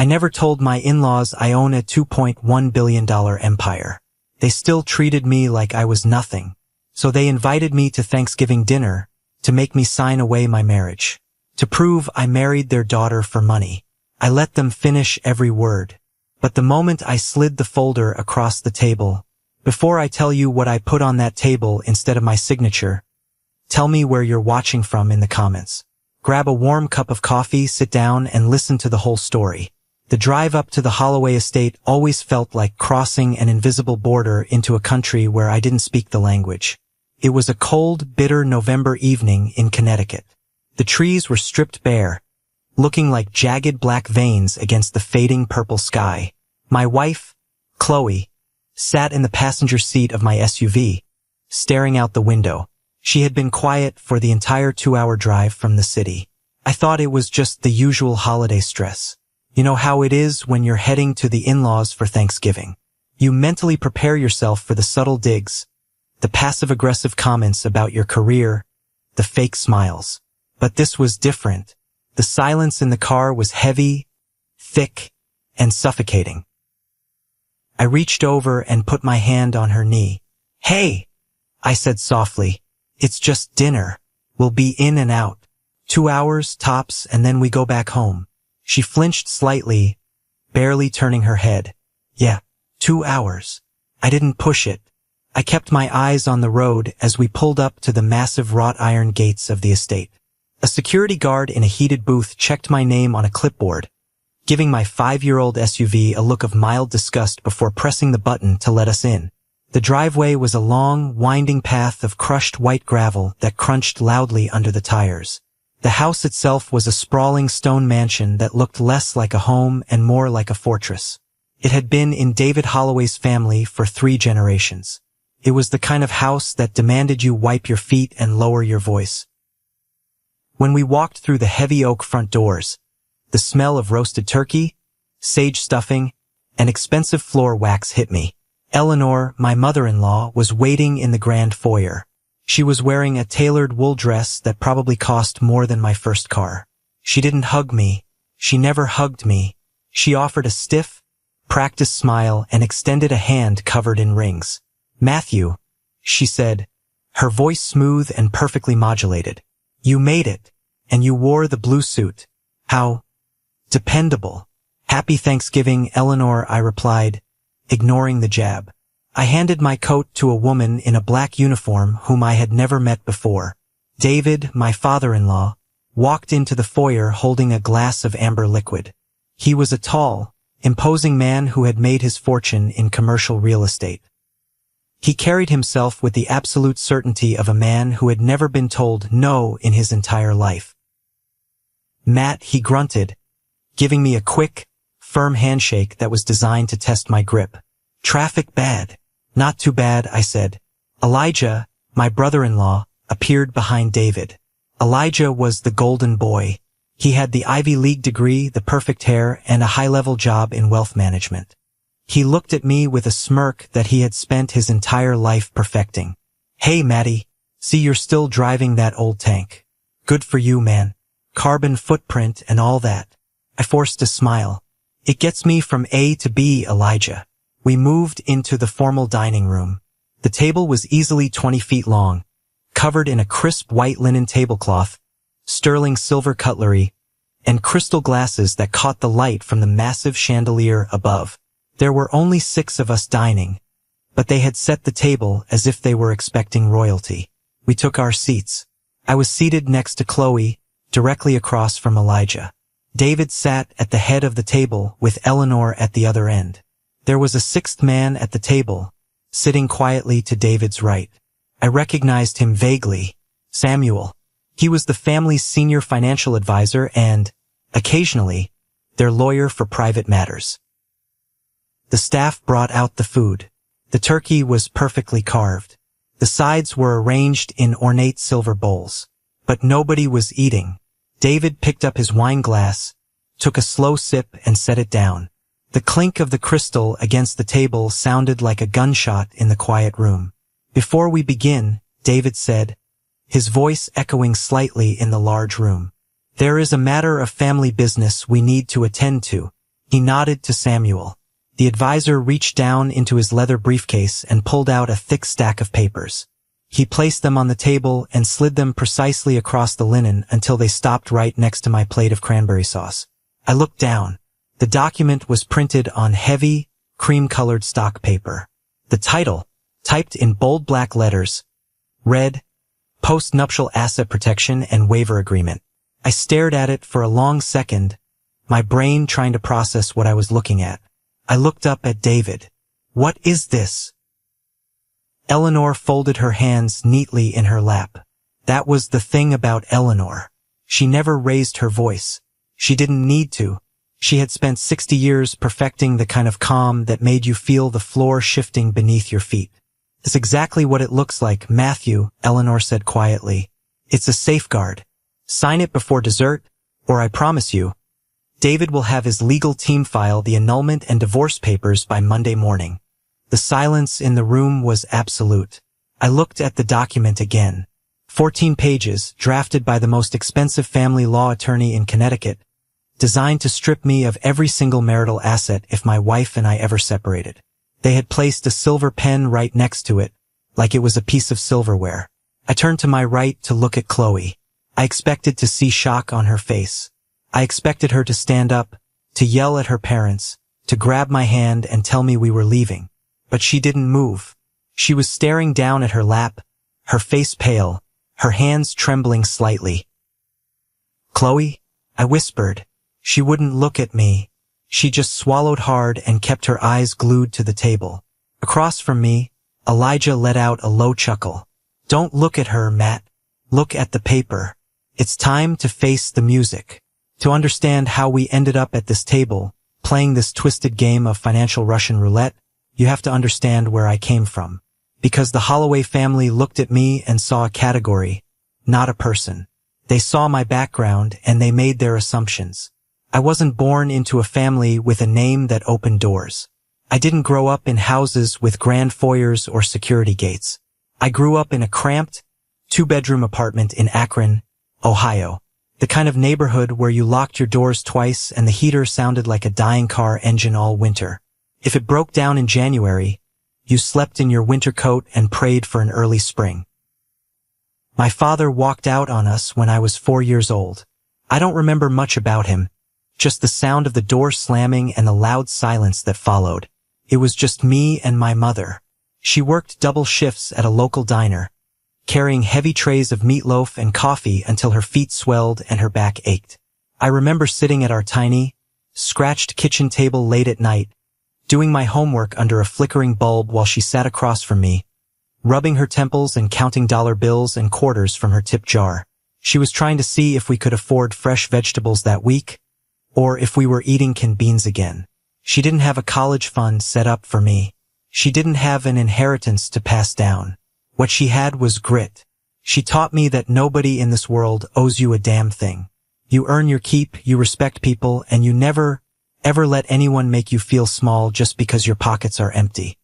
I never told my in-laws I own a $2.1 billion empire. They still treated me like I was nothing. So they invited me to Thanksgiving dinner to make me sign away my marriage. To prove I married their daughter for money. I let them finish every word. But the moment I slid the folder across the table, before I tell you what I put on that table instead of my signature, tell me where you're watching from in the comments. Grab a warm cup of coffee, sit down, and listen to the whole story. The drive up to the Holloway estate always felt like crossing an invisible border into a country where I didn't speak the language. It was a cold, bitter November evening in Connecticut. The trees were stripped bare, looking like jagged black veins against the fading purple sky. My wife, Chloe, sat in the passenger seat of my SUV, staring out the window. She had been quiet for the entire 2-hour drive from the city. I thought it was just the usual holiday stress. You know how it is when you're heading to the in-laws for Thanksgiving. You mentally prepare yourself for the subtle digs, the passive-aggressive comments about your career, the fake smiles. But this was different. The silence in the car was heavy, thick, and suffocating. I reached over and put my hand on her knee. "Hey," I said softly, "it's just dinner. We'll be in and out. 2 hours, tops, and then we go back home." She flinched slightly, barely turning her head. "Yeah, 2 hours." I didn't push it. I kept my eyes on the road as we pulled up to the massive wrought iron gates of the estate. A security guard in a heated booth checked my name on a clipboard, giving my 5-year-old SUV a look of mild disgust before pressing the button to let us in. The driveway was a long, winding path of crushed white gravel that crunched loudly under the tires. The house itself was a sprawling stone mansion that looked less like a home and more like a fortress. It had been in David Holloway's family for 3 generations. It was the kind of house that demanded you wipe your feet and lower your voice. When we walked through the heavy oak front doors, the smell of roasted turkey, sage stuffing, and expensive floor wax hit me. Eleanor, my mother-in-law, was waiting in the grand foyer. She was wearing a tailored wool dress that probably cost more than my first car. She didn't hug me. She never hugged me. She offered a stiff, practiced smile and extended a hand covered in rings. "Matthew," she said, her voice smooth and perfectly modulated. "You made it, and you wore the blue suit. How dependable." "Happy Thanksgiving, Eleanor," I replied, ignoring the jab. I handed my coat to a woman in a black uniform whom I had never met before. David, my father-in-law, walked into the foyer holding a glass of amber liquid. He was a tall, imposing man who had made his fortune in commercial real estate. He carried himself with the absolute certainty of a man who had never been told no in his entire life. "Matt," he grunted, giving me a quick, firm handshake that was designed to test my grip. "Traffic bad?" "Not too bad," I said. Elijah, my brother-in-law, appeared behind David. Elijah was the golden boy. He had the Ivy League degree, the perfect hair, and a high-level job in wealth management. He looked at me with a smirk that he had spent his entire life perfecting. "Hey, Matty, see you're still driving that old tank. Good for you, man. Carbon footprint and all that." I forced a smile. "It gets me from A to B, Elijah." We moved into the formal dining room. The table was easily 20 feet long, covered in a crisp white linen tablecloth, sterling silver cutlery, and crystal glasses that caught the light from the massive chandelier above. There were only 6 of us dining, but they had set the table as if they were expecting royalty. We took our seats. I was seated next to Chloe, directly across from Elijah. David sat at the head of the table with Eleanor at the other end. There was a 6th man at the table, sitting quietly to David's right. I recognized him vaguely. Samuel. He was the family's senior financial advisor and, occasionally, their lawyer for private matters. The staff brought out the food. The turkey was perfectly carved. The sides were arranged in ornate silver bowls. But nobody was eating. David picked up his wine glass, took a slow sip and set it down. The clink of the crystal against the table sounded like a gunshot in the quiet room. "Before we begin," David said, his voice echoing slightly in the large room, "there is a matter of family business we need to attend to." He nodded to Samuel. The advisor reached down into his leather briefcase and pulled out a thick stack of papers. He placed them on the table and slid them precisely across the linen until they stopped right next to my plate of cranberry sauce. I looked down. The document was printed on heavy, cream-colored stock paper. The title, typed in bold black letters, read, Postnuptial Asset Protection and Waiver Agreement. I stared at it for a long second, my brain trying to process what I was looking at. I looked up at David. What is this? Eleanor folded her hands neatly in her lap. That was the thing about Eleanor. She never raised her voice. She didn't need to. She had spent 60 years perfecting the kind of calm that made you feel the floor shifting beneath your feet. It's exactly what it looks like, Matthew, Eleanor said quietly. It's a safeguard. Sign it before dessert, or I promise you, David will have his legal team file the annulment and divorce papers by Monday morning. The silence in the room was absolute. I looked at the document again. 14 pages, drafted by the most expensive family law attorney in Connecticut, designed to strip me of every single marital asset if my wife and I ever separated. They had placed a silver pen right next to it, like it was a piece of silverware. I turned to my right to look at Chloe. I expected to see shock on her face. I expected her to stand up, to yell at her parents, to grab my hand and tell me we were leaving. But she didn't move. She was staring down at her lap, her face pale, her hands trembling slightly. Chloe? I whispered. She wouldn't look at me. She just swallowed hard and kept her eyes glued to the table. Across from me, Elijah let out a low chuckle. Don't look at her, Matt. Look at the paper. It's time to face the music. To understand how we ended up at this table, playing this twisted game of financial Russian roulette, you have to understand where I came from. Because the Holloway family looked at me and saw a category, not a person. They saw my background and they made their assumptions. I wasn't born into a family with a name that opened doors. I didn't grow up in houses with grand foyers or security gates. I grew up in a cramped, two-bedroom apartment in Akron, Ohio. The kind of neighborhood where you locked your doors twice and the heater sounded like a dying car engine all winter. If it broke down in January, you slept in your winter coat and prayed for an early spring. My father walked out on us when I was 4 years old. I don't remember much about him, just the sound of the door slamming and the loud silence that followed. It was just me and my mother. She worked double shifts at a local diner, carrying heavy trays of meatloaf and coffee until her feet swelled and her back ached. I remember sitting at our tiny, scratched kitchen table late at night, doing my homework under a flickering bulb while she sat across from me, rubbing her temples and counting dollar bills and quarters from her tip jar. She was trying to see if we could afford fresh vegetables that week, or if we were eating canned beans again. She didn't have a college fund set up for me. She didn't have an inheritance to pass down. What she had was grit. She taught me that nobody in this world owes you a damn thing. You earn your keep, you respect people, and you never, ever let anyone make you feel small just because your pockets are empty.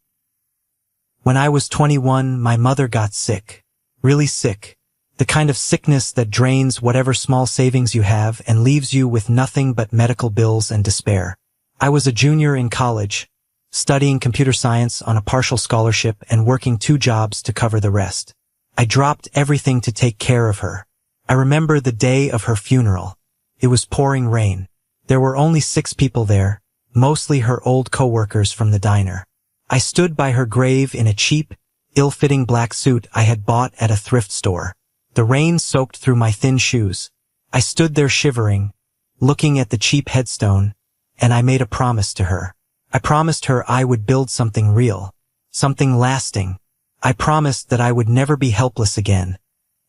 When I was 21, my mother got sick. Really sick. The kind of sickness that drains whatever small savings you have and leaves you with nothing but medical bills and despair. I was a junior in college, studying computer science on a partial scholarship and working 2 jobs to cover the rest. I dropped everything to take care of her. I remember the day of her funeral. It was pouring rain. There were only 6 people there, mostly her old coworkers from the diner. I stood by her grave in a cheap, ill-fitting black suit I had bought at a thrift store. The rain soaked through my thin shoes. I stood there shivering, looking at the cheap headstone, and I made a promise to her. I promised her I would build something real, something lasting. I promised that I would never be helpless again,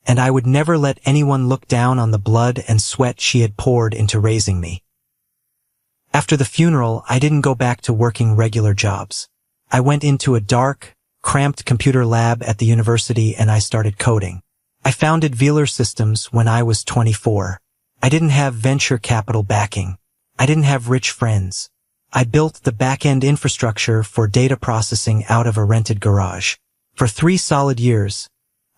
and I would never let anyone look down on the blood and sweat she had poured into raising me. After the funeral, I didn't go back to working regular jobs. I went into a dark, cramped computer lab at the university and I started coding. I founded Velar Systems when I was 24. I didn't have venture capital backing. I didn't have rich friends. I built the back-end infrastructure for data processing out of a rented garage. For 3 solid years,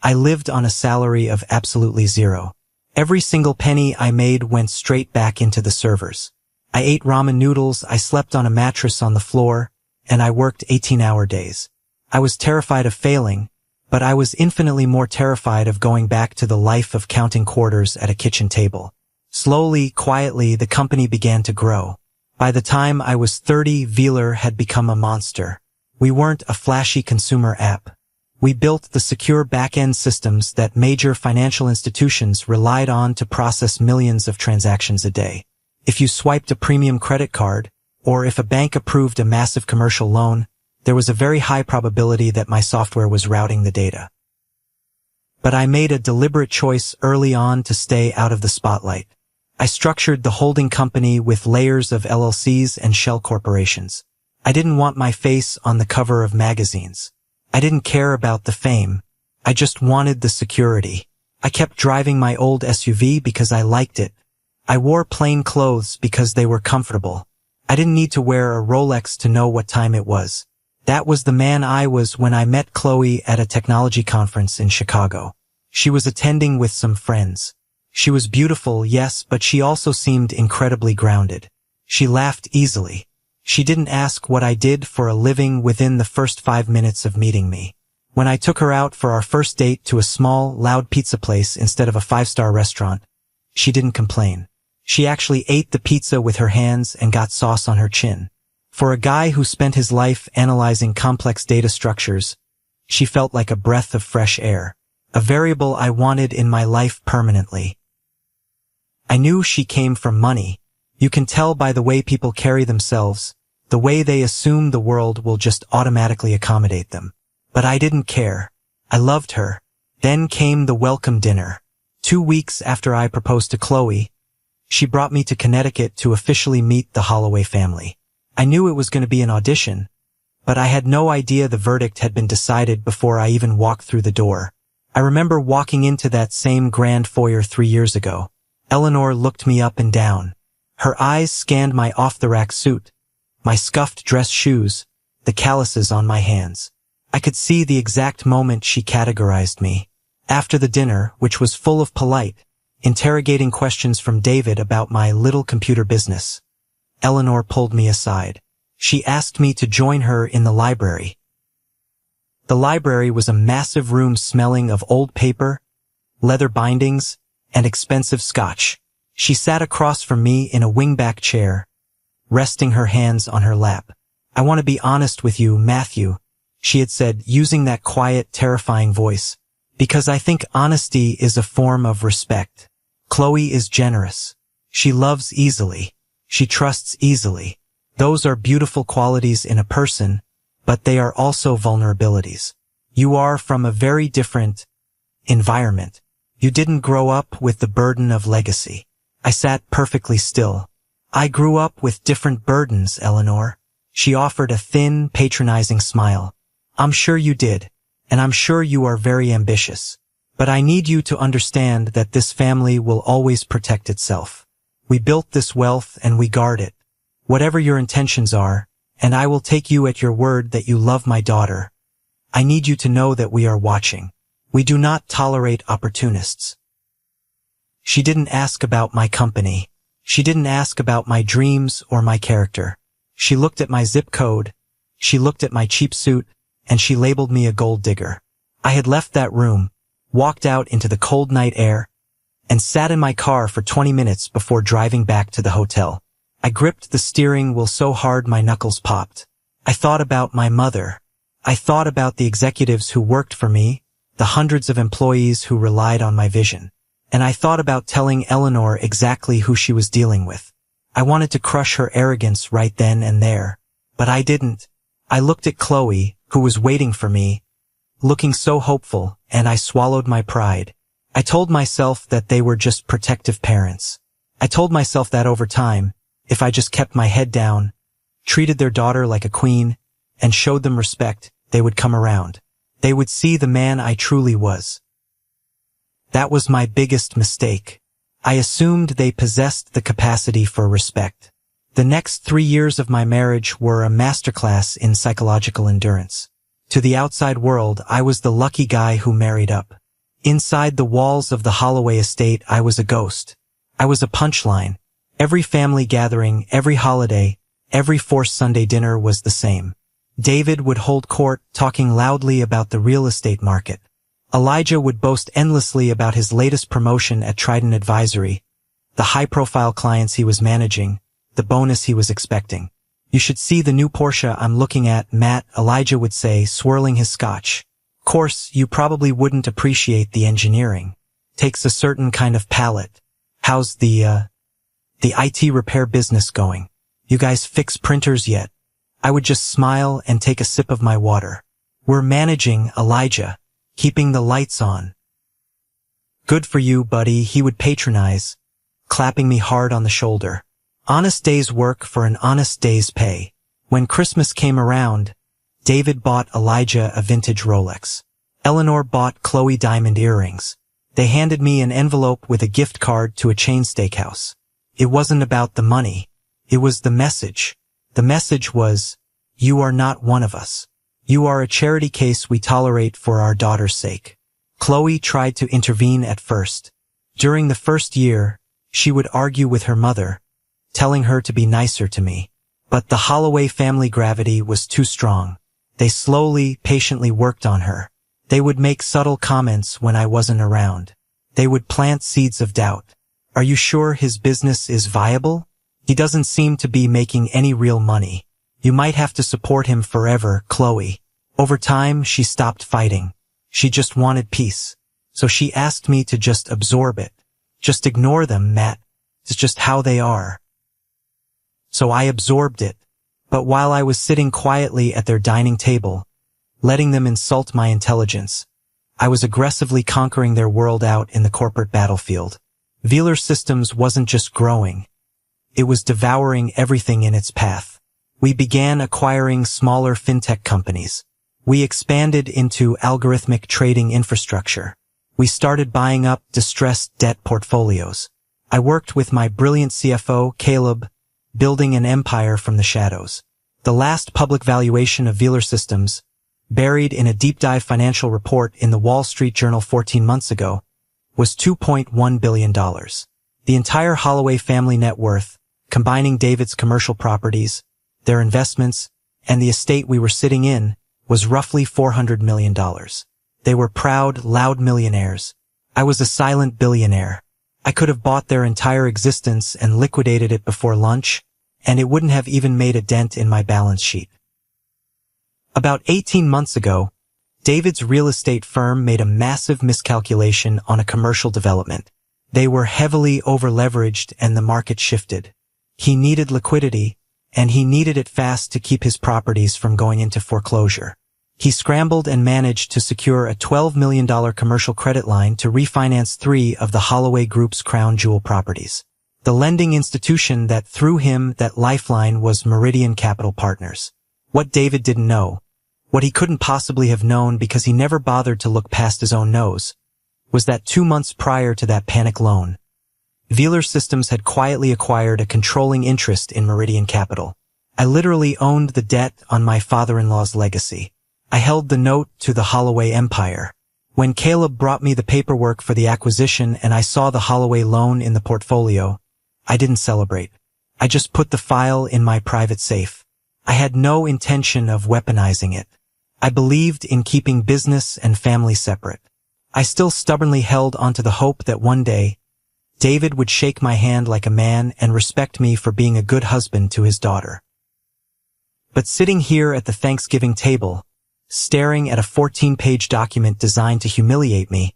I lived on a salary of absolutely zero. Every single penny I made went straight back into the servers. I ate ramen noodles, I slept on a mattress on the floor, and I worked 18-hour days. I was terrified of failing, but I was infinitely more terrified of going back to the life of counting quarters at a kitchen table. Slowly, quietly, the company began to grow. By the time I was 30, Veeler had become a monster. We weren't a flashy consumer app. We built the secure back-end systems that major financial institutions relied on to process millions of transactions a day. If you swiped a premium credit card, or if a bank approved a massive commercial loan, there was a very high probability that my software was routing the data. But I made a deliberate choice early on to stay out of the spotlight. I structured the holding company with layers of LLCs and shell corporations. I didn't want my face on the cover of magazines. I didn't care about the fame. I just wanted the security. I kept driving my old SUV because I liked it. I wore plain clothes because they were comfortable. I didn't need to wear a Rolex to know what time it was. That was the man I was when I met Chloe at a technology conference in Chicago. She was attending with some friends. She was beautiful, yes, but she also seemed incredibly grounded. She laughed easily. She didn't ask what I did for a living within the first 5 minutes of meeting me. When I took her out for our first date to a small, loud pizza place instead of a 5-star restaurant, she didn't complain. She actually ate the pizza with her hands and got sauce on her chin. For a guy who spent his life analyzing complex data structures, she felt like a breath of fresh air, a variable I wanted in my life permanently. I knew she came from money. You can tell by the way people carry themselves, the way they assume the world will just automatically accommodate them. But I didn't care. I loved her. Then came the welcome dinner. 2 weeks after I proposed to Chloe, she brought me to Connecticut to officially meet the Holloway family. I knew it was going to be an audition, but I had no idea the verdict had been decided before I even walked through the door. I remember walking into that same grand foyer 3 years ago. Eleanor looked me up and down. Her eyes scanned my off-the-rack suit, my scuffed dress shoes, the calluses on my hands. I could see the exact moment she categorized me. After the dinner, which was full of polite, interrogating questions from David about my little computer business, Eleanor pulled me aside. She asked me to join her in the library. The library was a massive room smelling of old paper, leather bindings, and expensive scotch. She sat across from me in a wingback chair, resting her hands on her lap. "I want to be honest with you, Matthew," she had said, using that quiet, terrifying voice, "because I think honesty is a form of respect. Chloe is generous. She loves easily. She trusts easily. Those are beautiful qualities in a person, but they are also vulnerabilities. You are from a very different environment. You didn't grow up with the burden of legacy." I sat perfectly still. "I grew up with different burdens, Eleanor." She offered a thin, patronizing smile. "I'm sure you did, and I'm sure you are very ambitious. But I need you to understand that this family will always protect itself. We built this wealth and we guard it. Whatever your intentions are, and I will take you at your word that you love my daughter, I need you to know that we are watching. We do not tolerate opportunists." She didn't ask about my company. She didn't ask about my dreams or my character. She looked at my zip code, she looked at my cheap suit, and she labeled me a gold digger. I had left that room, walked out into the cold night air, and sat in my car for 20 minutes before driving back to the hotel. I gripped the steering wheel so hard my knuckles popped. I thought about my mother. I thought about the executives who worked for me, the hundreds of employees who relied on my vision. And I thought about telling Eleanor exactly who she was dealing with. I wanted to crush her arrogance right then and there, but I didn't. I looked at Chloe, who was waiting for me, looking so hopeful, and I swallowed my pride. I told myself that they were just protective parents. I told myself that over time, if I just kept my head down, treated their daughter like a queen, and showed them respect, they would come around. They would see the man I truly was. That was my biggest mistake. I assumed they possessed the capacity for respect. The next 3 years of my marriage were a masterclass in psychological endurance. To the outside world, I was the lucky guy who married up. Inside the walls of the Holloway estate, I was a ghost. I was a punchline, Every family gathering, every holiday, every forced Sunday dinner was the same. David would hold court, talking loudly about the real estate market. Elijah would boast endlessly about his latest promotion at Trident Advisory, the high-profile clients he was managing, the bonus he was expecting. "You should see the new Porsche I'm looking at, Matt," Elijah would say, swirling his scotch. "Course, you probably wouldn't appreciate the engineering. Takes a certain kind of palate. How's the IT repair business going? You guys fix printers yet?" I would just smile and take a sip of my water. "We're managing, Elijah. Keeping the lights on." "Good for you, buddy," he would patronize, clapping me hard on the shoulder. Honest day's work for an honest day's pay. When Christmas came around, David bought Elijah a vintage Rolex. Eleanor bought Chloe diamond earrings. They handed me an envelope with a gift card to a chain steakhouse. It wasn't about the money. It was the message. The message was, "You are not one of us. You are a charity case we tolerate for our daughter's sake." Chloe tried to intervene at first. During the first year, she would argue with her mother, telling her to be nicer to me. But the Holloway family gravity was too strong. They slowly, patiently worked on her. They would make subtle comments when I wasn't around. They would plant seeds of doubt. "Are you sure his business is viable? He doesn't seem to be making any real money. You might have to support him forever, Chloe." Over time, she stopped fighting. She just wanted peace. So she asked me to just absorb it. "Just ignore them, Matt. It's just how they are." So I absorbed it. But while I was sitting quietly at their dining table, letting them insult my intelligence, I was aggressively conquering their world out in the corporate battlefield. Velar Systems wasn't just growing. It was devouring everything in its path. We began acquiring smaller fintech companies. We expanded into algorithmic trading infrastructure. We started buying up distressed debt portfolios. I worked with my brilliant CFO, Caleb, building an empire from the shadows. The last public valuation of Velar Systems, buried in a deep-dive financial report in the Wall Street Journal 14 months ago, was $2.1 billion. The entire Holloway family net worth, combining David's commercial properties, their investments, and the estate we were sitting in, was roughly $400 million. They were proud, loud millionaires. I was a silent billionaire. I could have bought their entire existence and liquidated it before lunch, and it wouldn't have even made a dent in my balance sheet. About 18 months ago, David's real estate firm made a massive miscalculation on a commercial development. They were heavily over-leveraged and the market shifted. He needed liquidity, and he needed it fast to keep his properties from going into foreclosure. He scrambled and managed to secure a $12 million commercial credit line to refinance 3 of the Holloway Group's crown jewel properties. The lending institution that threw him that lifeline was Meridian Capital Partners. What David didn't know, what he couldn't possibly have known because he never bothered to look past his own nose, was that 2 months prior to that panic loan, Velar Systems had quietly acquired a controlling interest in Meridian Capital. I literally owned the debt on my father-in-law's legacy. I held the note to the Holloway empire. When Caleb brought me the paperwork for the acquisition and I saw the Holloway loan in the portfolio, I didn't celebrate. I just put the file in my private safe. I had no intention of weaponizing it. I believed in keeping business and family separate. I still stubbornly held onto the hope that one day, David would shake my hand like a man and respect me for being a good husband to his daughter. But sitting here at the Thanksgiving table, staring at a 14-page document designed to humiliate me,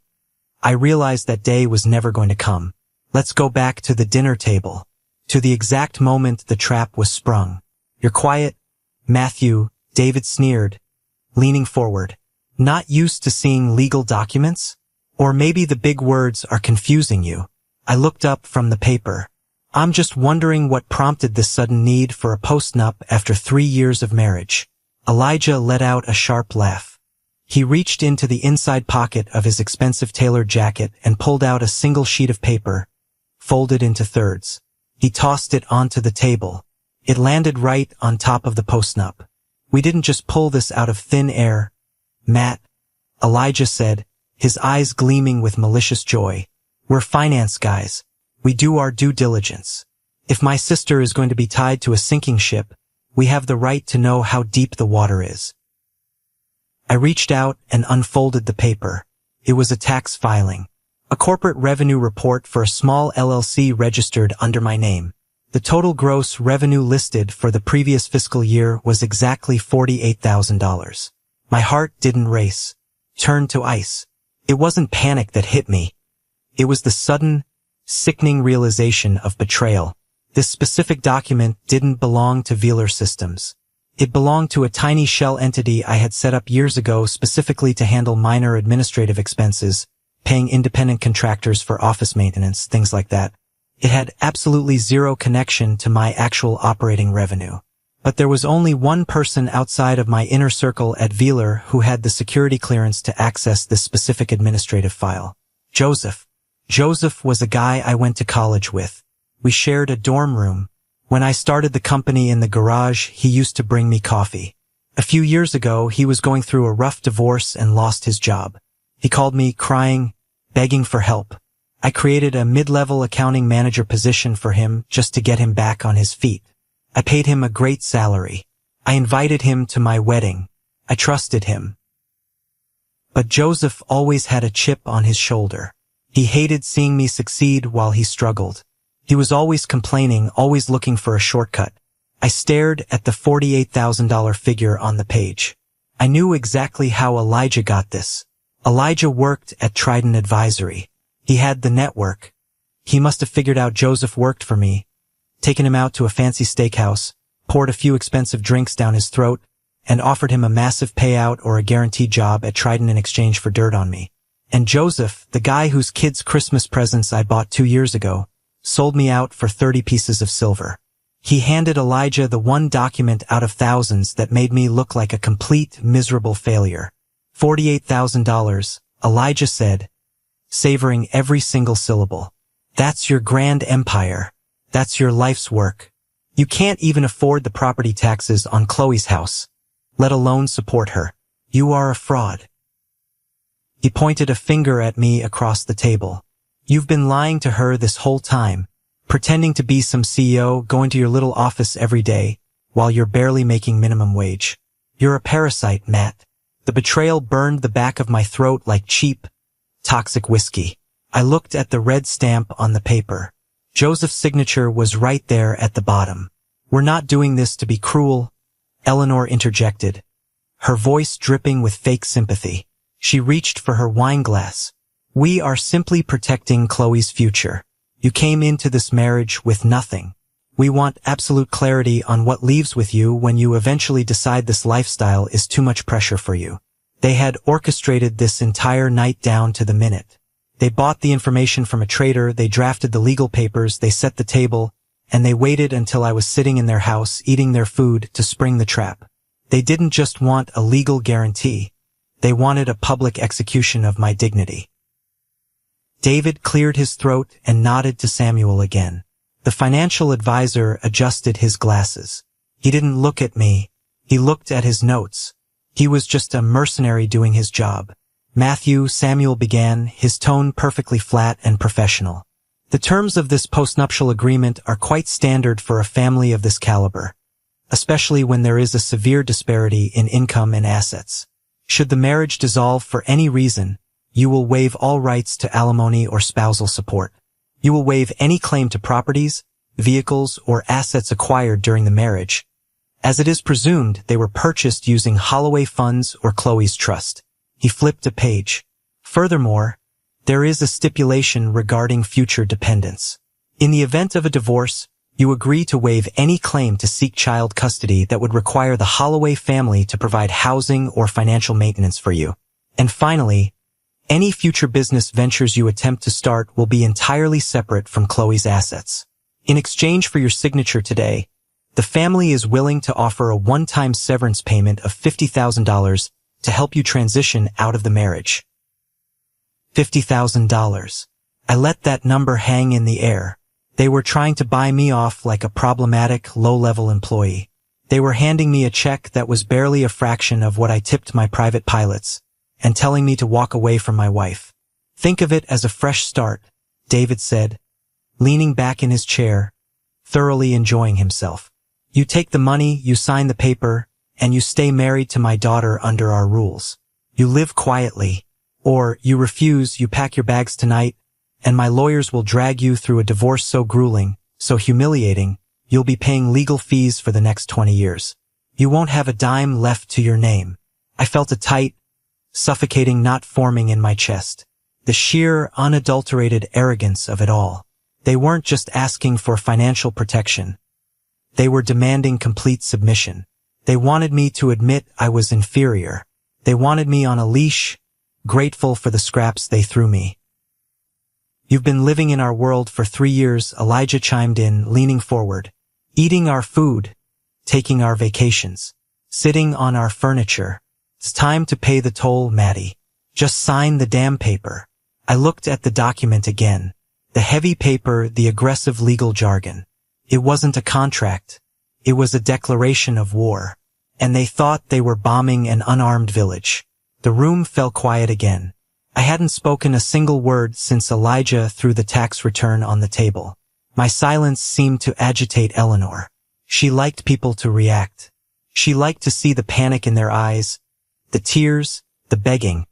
I realized that day was never going to come. Let's go back to the dinner table, to the exact moment the trap was sprung. "You're quiet, Matthew," David sneered, leaning forward. "Not used to seeing legal documents? Or maybe the big words are confusing you." I looked up from the paper. "I'm just wondering what prompted this sudden need for a postnup after 3 years of marriage." Elijah let out a sharp laugh. He reached into the inside pocket of his expensive tailored jacket and pulled out a single sheet of paper, folded into thirds. He tossed it onto the table. It landed right on top of the postnup. "We didn't just pull this out of thin air, Matt," Elijah said, his eyes gleaming with malicious joy. "We're finance guys. We do our due diligence. If my sister is going to be tied to a sinking ship, we have the right to know how deep the water is. I reached out and unfolded the paper. It was a tax filing. A corporate revenue report for a small LLC registered under my name. The total gross revenue listed for the previous fiscal year was exactly $48,000. My heart didn't race, turned to ice. It wasn't panic that hit me. It was the sudden, sickening realization of betrayal. This specific document didn't belong to Veeler Systems. It belonged to a tiny shell entity I had set up years ago specifically to handle minor administrative expenses, paying independent contractors for office maintenance, things like that. It had absolutely zero connection to my actual operating revenue. But there was only one person outside of my inner circle at Veeler who had the security clearance to access this specific administrative file. Joseph. Joseph was a guy I went to college with. We shared a dorm room. When I started the company in the garage, he used to bring me coffee. A few years ago, he was going through a rough divorce and lost his job. He called me crying, begging for help. I created a mid-level accounting manager position for him just to get him back on his feet. I paid him a great salary. I invited him to my wedding. I trusted him. But Joseph always had a chip on his shoulder. He hated seeing me succeed while he struggled. He was always complaining, always looking for a shortcut. I stared at the $48,000 figure on the page. I knew exactly how Elijah got this. Elijah worked at Trident Advisory. He had the network. He must have figured out Joseph worked for me, taken him out to a fancy steakhouse, poured a few expensive drinks down his throat, and offered him a massive payout or a guaranteed job at Trident in exchange for dirt on me. And Joseph, the guy whose kids' Christmas presents I bought 2 years ago, sold me out for 30 pieces of silver. He handed Elijah the one document out of thousands that made me look like a complete, miserable failure. $48,000, Elijah said, savoring every single syllable. That's your grand empire. That's your life's work. You can't even afford the property taxes on Chloe's house, let alone support her. You are a fraud. He pointed a finger at me across the table. You've been lying to her this whole time, pretending to be some CEO, going to your little office every day, while you're barely making minimum wage. You're a parasite, Matt. The betrayal burned the back of my throat like cheap, toxic whiskey. I looked at the red stamp on the paper. Joseph's signature was right there at the bottom. We're not doing this to be cruel, Eleanor interjected, her voice dripping with fake sympathy. She reached for her wine glass. We are simply protecting Chloe's future. You came into this marriage with nothing. We want absolute clarity on what leaves with you when you eventually decide this lifestyle is too much pressure for you. They had orchestrated this entire night down to the minute. They bought the information from a trader, they drafted the legal papers, they set the table, and they waited until I was sitting in their house eating their food to spring the trap. They didn't just want a legal guarantee. They wanted a public execution of my dignity. David cleared his throat and nodded to Samuel again. The financial advisor adjusted his glasses. He didn't look at me. He looked at his notes. He was just a mercenary doing his job. Matthew, Samuel began, his tone perfectly flat and professional. The terms of this postnuptial agreement are quite standard for a family of this caliber, especially when there is a severe disparity in income and assets. Should the marriage dissolve for any reason, you will waive all rights to alimony or spousal support. You will waive any claim to properties, vehicles, or assets acquired during the marriage, as it is presumed they were purchased using Holloway funds or Chloe's trust. He flipped a page. Furthermore, there is a stipulation regarding future dependents. In the event of a divorce, you agree to waive any claim to seek child custody that would require the Holloway family to provide housing or financial maintenance for you. And finally, any future business ventures you attempt to start will be entirely separate from Chloe's assets. In exchange for your signature today, the family is willing to offer a one-time severance payment of $50,000 to help you transition out of the marriage. $50,000. I let that number hang in the air. They were trying to buy me off like a problematic, low-level employee. They were handing me a check that was barely a fraction of what I tipped my private pilots, and telling me to walk away from my wife. Think of it as a fresh start, David said, leaning back in his chair, thoroughly enjoying himself. You take the money, you sign the paper, and you stay married to my daughter under our rules. You live quietly, or you refuse, you pack your bags tonight, and my lawyers will drag you through a divorce so grueling, so humiliating, you'll be paying legal fees for the next 20 years. You won't have a dime left to your name. I felt a tight, suffocating knot forming in my chest. The sheer, unadulterated arrogance of it all. They weren't just asking for financial protection. They were demanding complete submission. They wanted me to admit I was inferior. They wanted me on a leash, grateful for the scraps they threw me. You've been living in our world for 3 years, Elijah chimed in, leaning forward. Eating our food, taking our vacations, sitting on our furniture. It's time to pay the toll, Maddie. Just sign the damn paper. I looked at the document again. The heavy paper, the aggressive legal jargon. It wasn't a contract. It was a declaration of war. And they thought they were bombing an unarmed village. The room fell quiet again. I hadn't spoken a single word since Elijah threw the tax return on the table. My silence seemed to agitate Eleanor. She liked people to react. She liked to see the panic in their eyes, the tears, the begging,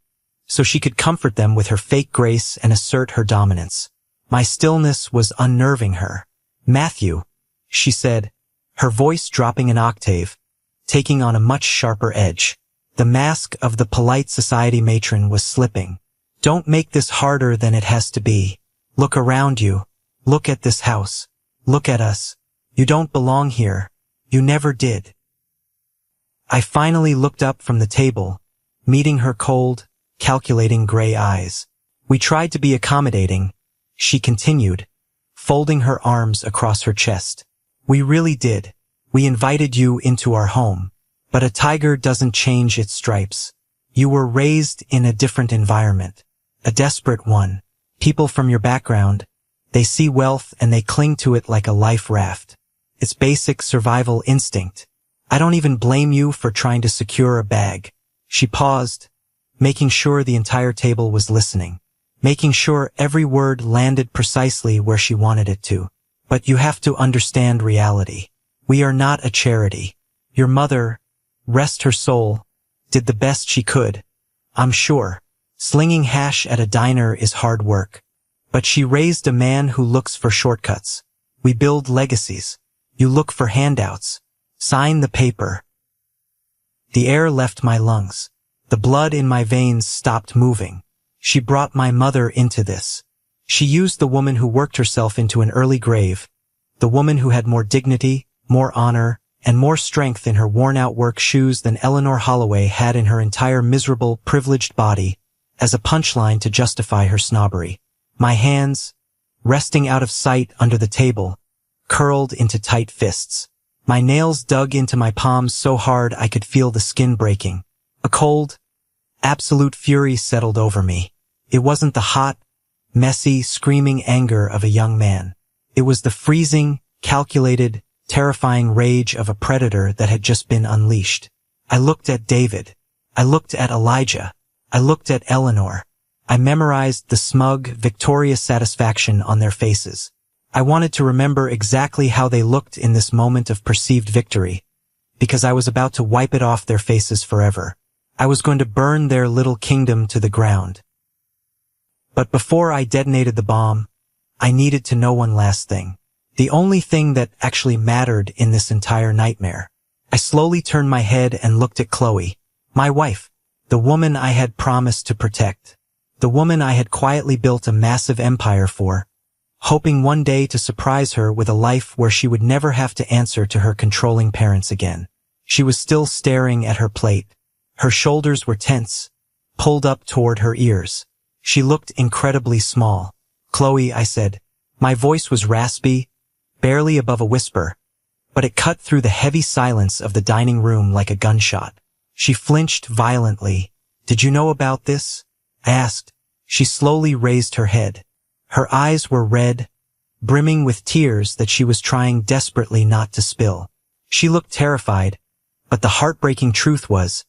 so she could comfort them with her fake grace and assert her dominance. My stillness was unnerving her. Matthew, she said, her voice dropping an octave, taking on a much sharper edge. The mask of the polite society matron was slipping. Don't make this harder than it has to be. Look around you. Look at this house. Look at us. You don't belong here. You never did. I finally looked up from the table, meeting her cold, calculating gray eyes. We tried to be accommodating, she continued, folding her arms across her chest. We really did. We invited you into our home. But a tiger doesn't change its stripes. You were raised in a different environment. A desperate one. People from your background, they see wealth and they cling to it like a life raft. It's basic survival instinct. I don't even blame you for trying to secure a bag. She paused, making sure the entire table was listening, making sure every word landed precisely where she wanted it to. But you have to understand reality. We are not a charity. Your mother, rest her soul, did the best she could. I'm sure. Slinging hash at a diner is hard work. But she raised a man who looks for shortcuts. We build legacies. You look for handouts. Sign the paper. The air left my lungs. The blood in my veins stopped moving. She brought my mother into this. She used the woman who worked herself into an early grave, the woman who had more dignity, more honor, and more strength in her worn-out work shoes than Eleanor Holloway had in her entire miserable, privileged body, as a punchline to justify her snobbery. My hands, resting out of sight under the table, curled into tight fists. My nails dug into my palms so hard I could feel the skin breaking. A cold, absolute fury settled over me. It wasn't the hot, messy, screaming anger of a young man. It was the freezing, calculated, terrifying rage of a predator that had just been unleashed. I looked at David. I looked at Elijah. I looked at Eleanor. I memorized the smug, victorious satisfaction on their faces. I wanted to remember exactly how they looked in this moment of perceived victory, because I was about to wipe it off their faces forever. I was going to burn their little kingdom to the ground. But before I detonated the bomb, I needed to know one last thing. The only thing that actually mattered in this entire nightmare. I slowly turned my head and looked at Chloe, my wife, the woman I had promised to protect, the woman I had quietly built a massive empire for, hoping one day to surprise her with a life where she would never have to answer to her controlling parents again. She was still staring at her plate. Her shoulders were tense, pulled up toward her ears. She looked incredibly small. Chloe, I said. My voice was raspy, barely above a whisper, but it cut through the heavy silence of the dining room like a gunshot. She flinched violently. Did you know about this? I asked. She slowly raised her head. Her eyes were red, brimming with tears that she was trying desperately not to spill. She looked terrified, but the heartbreaking truth was,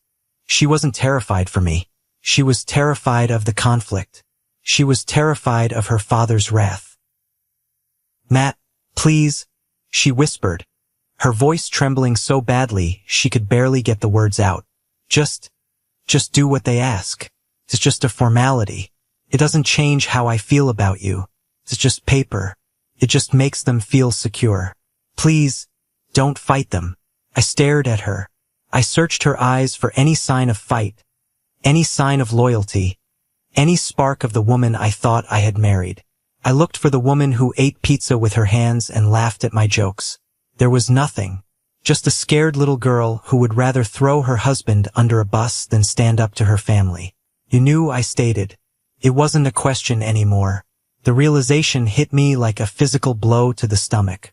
she wasn't terrified for me. She was terrified of the conflict. She was terrified of her father's wrath. Matt, please, she whispered, her voice trembling so badly she could barely get the words out. Just do what they ask. It's just a formality. It doesn't change how I feel about you. It's just paper. It just makes them feel secure. Please, don't fight them. I stared at her. I searched her eyes for any sign of fight, any sign of loyalty, any spark of the woman I thought I had married. I looked for the woman who ate pizza with her hands and laughed at my jokes. There was nothing. Just a scared little girl who would rather throw her husband under a bus than stand up to her family. You knew, I stated. It wasn't a question anymore. The realization hit me like a physical blow to the stomach.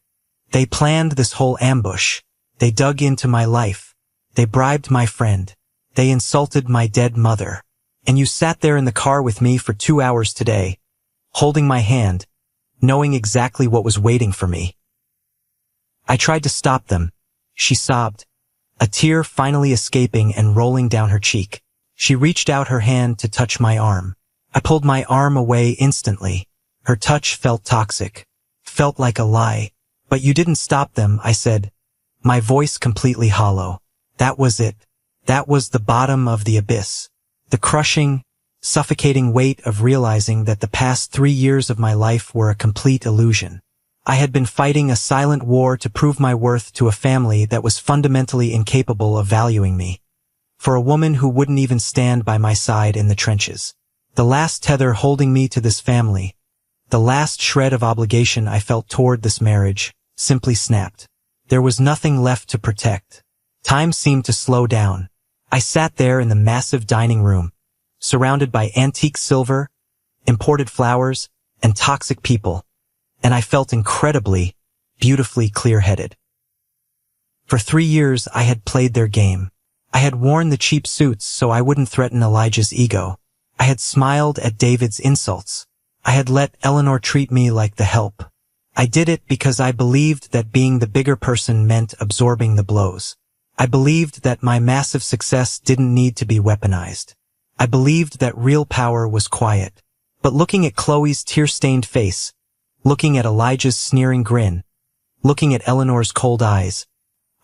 They planned this whole ambush. They dug into my life. They bribed my friend. They insulted my dead mother. And you sat there in the car with me for 2 hours today, holding my hand, knowing exactly what was waiting for me. I tried to stop them. She sobbed, a tear finally escaping and rolling down her cheek. She reached out her hand to touch my arm. I pulled my arm away instantly. Her touch felt toxic, felt like a lie. But you didn't stop them, I said, my voice completely hollow. That was it. That was the bottom of the abyss. The crushing, suffocating weight of realizing that the past 3 years of my life were a complete illusion. I had been fighting a silent war to prove my worth to a family that was fundamentally incapable of valuing me. For a woman who wouldn't even stand by my side in the trenches. The last tether holding me to this family, the last shred of obligation I felt toward this marriage, simply snapped. There was nothing left to protect. Time seemed to slow down. I sat there in the massive dining room, surrounded by antique silver, imported flowers, and toxic people, and I felt incredibly, beautifully clear-headed. For 3 years I had played their game. I had worn the cheap suits so I wouldn't threaten Elijah's ego. I had smiled at David's insults. I had let Eleanor treat me like the help. I did it because I believed that being the bigger person meant absorbing the blows. I believed that my massive success didn't need to be weaponized. I believed that real power was quiet. But looking at Chloe's tear-stained face, looking at Elijah's sneering grin, looking at Eleanor's cold eyes,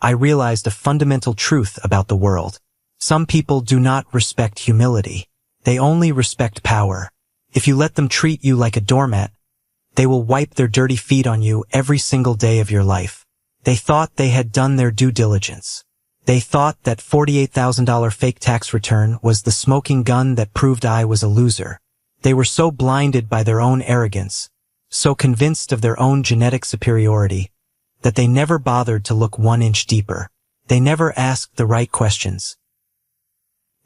I realized a fundamental truth about the world. Some people do not respect humility. They only respect power. If you let them treat you like a doormat, they will wipe their dirty feet on you every single day of your life. They thought they had done their due diligence. They thought that $48,000 fake tax return was the smoking gun that proved I was a loser. They were so blinded by their own arrogance, so convinced of their own genetic superiority, that they never bothered to look 1 inch deeper. They never asked the right questions.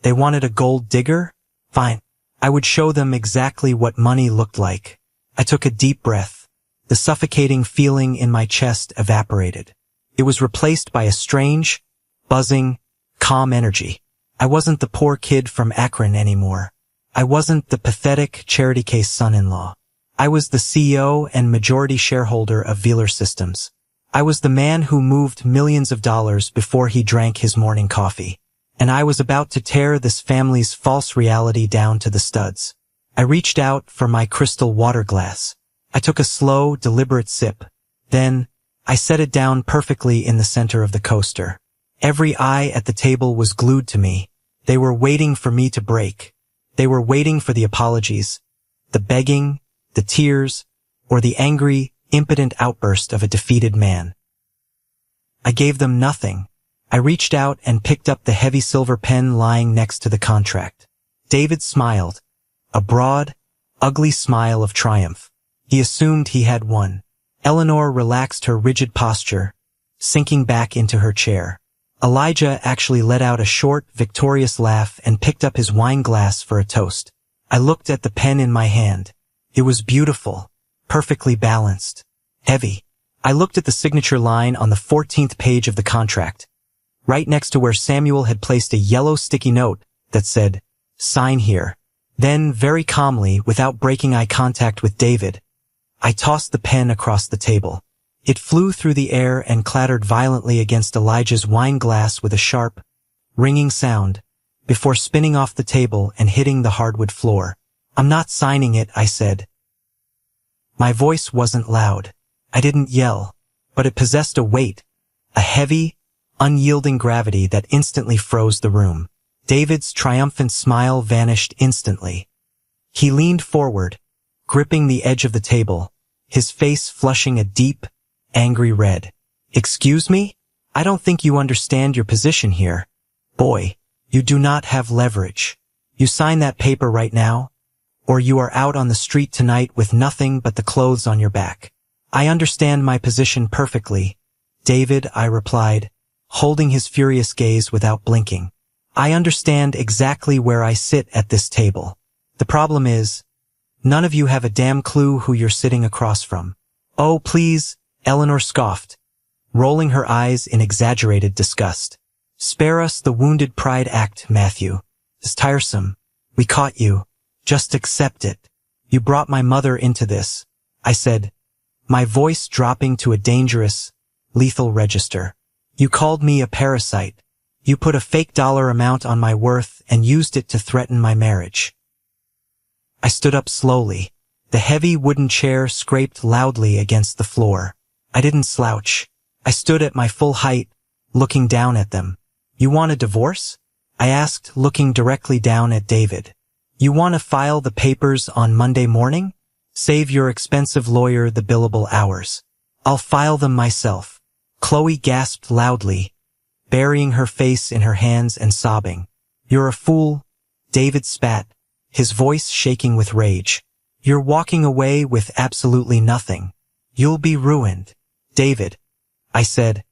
They wanted a gold digger? Fine. I would show them exactly what money looked like. I took a deep breath. The suffocating feeling in my chest evaporated. It was replaced by a strange, buzzing, calm energy. I wasn't the poor kid from Akron anymore. I wasn't the pathetic charity case son-in-law. I was the CEO and majority shareholder of Wheeler Systems. I was the man who moved millions of dollars before he drank his morning coffee. And I was about to tear this family's false reality down to the studs. I reached out for my crystal water glass. I took a slow, deliberate sip. Then, I set it down perfectly in the center of the coaster. Every eye at the table was glued to me. They were waiting for me to break. They were waiting for the apologies, the begging, the tears, or the angry, impotent outburst of a defeated man. I gave them nothing. I reached out and picked up the heavy silver pen lying next to the contract. David smiled, a broad, ugly smile of triumph. He assumed he had won. Eleanor relaxed her rigid posture, sinking back into her chair. Elijah actually let out a short, victorious laugh and picked up his wine glass for a toast. I looked at the pen in my hand. It was beautiful, perfectly balanced, heavy. I looked at the signature line on the 14th page of the contract, right next to where Samuel had placed a yellow sticky note that said, "Sign here." Then, very calmly, without breaking eye contact with David, I tossed the pen across the table. It flew through the air and clattered violently against Elijah's wine glass with a sharp, ringing sound, before spinning off the table and hitting the hardwood floor. "I'm not signing it," I said. My voice wasn't loud. I didn't yell. but it possessed a weight, a heavy, unyielding gravity that instantly froze the room. David's triumphant smile vanished instantly. He leaned forward, gripping the edge of the table, his face flushing a deep, angry red. "Excuse me? I don't think you understand your position here. Boy, you do not have leverage. You sign that paper right now, or you are out on the street tonight with nothing but the clothes on your back." "I understand my position perfectly, David," I replied, holding his furious gaze without blinking. "I understand exactly where I sit at this table. The problem is, none of you have a damn clue who you're sitting across from." "Oh, please," Eleanor scoffed, rolling her eyes in exaggerated disgust. "Spare us the wounded pride act, Matthew. It's tiresome. We caught you. Just accept it. You brought my mother into this," I said, my voice dropping to a dangerous, lethal register. "You called me a parasite. You put a fake dollar amount on my worth and used it to threaten my marriage." I stood up slowly. The heavy wooden chair scraped loudly against the floor. I didn't slouch. I stood at my full height, looking down at them. "You want a divorce?" I asked, looking directly down at David. "You want to file the papers on Monday morning? Save your expensive lawyer the billable hours. I'll file them myself." Chloe gasped loudly, burying her face in her hands and sobbing. "You're a fool," David spat, his voice shaking with rage. "You're walking away with absolutely nothing. You'll be ruined." "David," I said,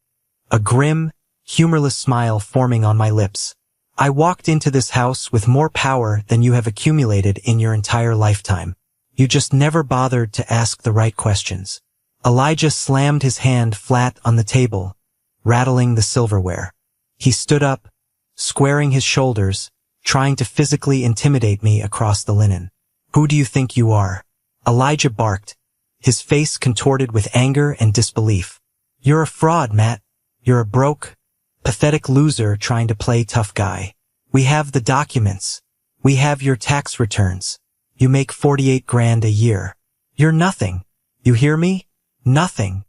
a grim, humorless smile forming on my lips, "I walked into this house with more power than you have accumulated in your entire lifetime. You just never bothered to ask the right questions." Elijah slammed his hand flat on the table, rattling the silverware. He stood up, squaring his shoulders, trying to physically intimidate me across the linen. "Who do you think you are?" Elijah barked, his face contorted with anger and disbelief. "You're a fraud, Matt. You're a broke, pathetic loser trying to play tough guy. We have the documents. We have your tax returns. You make 48 grand a year. You're nothing. You hear me? Nothing."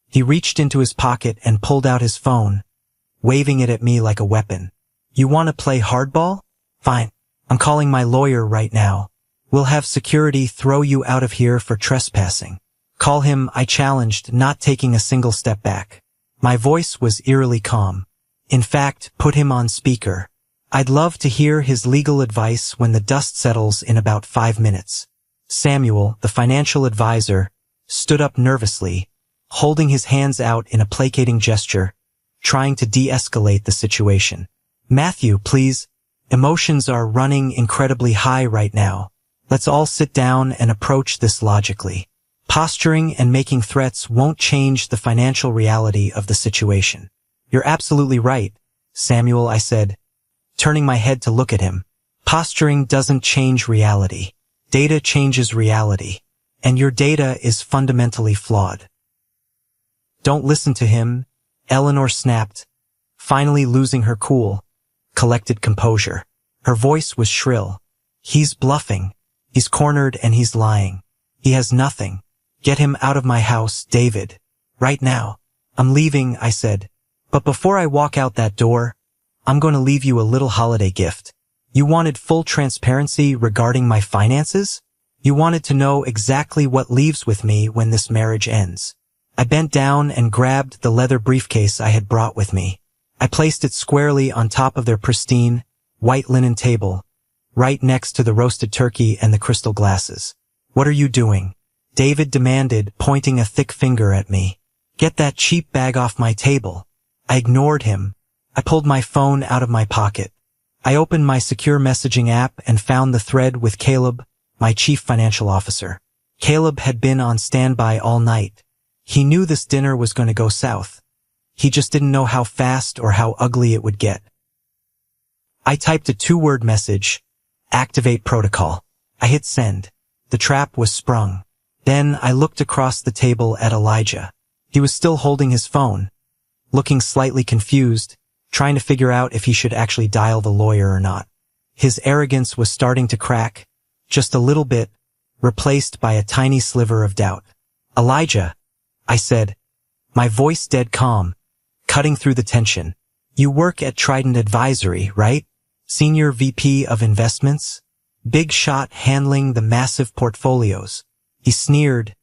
He reached into his pocket and pulled out his phone, waving it at me like a weapon. "You want to play hardball? Fine. I'm calling my lawyer right now. We'll have security throw you out of here for trespassing." "Call him," I challenged, not taking a single step back. My voice was eerily calm. "In fact, put him on speaker. I'd love to hear his legal advice when the dust settles in about 5 minutes." Samuel, the financial advisor, stood up nervously, holding his hands out in a placating gesture, trying to de-escalate the situation. "Matthew, please. Emotions are running incredibly high right now. Let's all sit down and approach this logically. Posturing and making threats won't change the financial reality of the situation." "You're absolutely right, Samuel," I said, turning my head to look at him. "Posturing doesn't change reality. Data changes reality. And your data is fundamentally flawed." "Don't listen to him," Eleanor snapped, finally losing her cool, collected composure. Her voice was shrill. "He's bluffing. He's cornered and he's lying. He has nothing. Get him out of my house, David. Right now." "I'm leaving," I said. "But before I walk out that door, I'm going to leave you a little holiday gift. You wanted full transparency regarding my finances? You wanted to know exactly what leaves with me when this marriage ends." I bent down and grabbed the leather briefcase I had brought with me. I placed it squarely on top of their pristine, white linen table, right next to the roasted turkey and the crystal glasses. "What are you doing?" David demanded, pointing a thick finger at me. "Get that cheap bag off my table." I ignored him. I pulled my phone out of my pocket. I opened my secure messaging app and found the thread with Caleb, my chief financial officer. Caleb had been on standby all night. He knew this dinner was going to go south. He just didn't know how fast or how ugly it would get. I typed a 2-word message, "Activate protocol." I hit send. The trap was sprung. Then I looked across the table at Elijah. He was still holding his phone, looking slightly confused, trying to figure out if he should actually dial the lawyer or not. His arrogance was starting to crack, just a little bit, replaced by a tiny sliver of doubt. "Elijah," I said, My voice dead calm, cutting through the tension. You work at Trident Advisory, right? Senior VP of Investments? Big shot handling the massive portfolios. He sneered,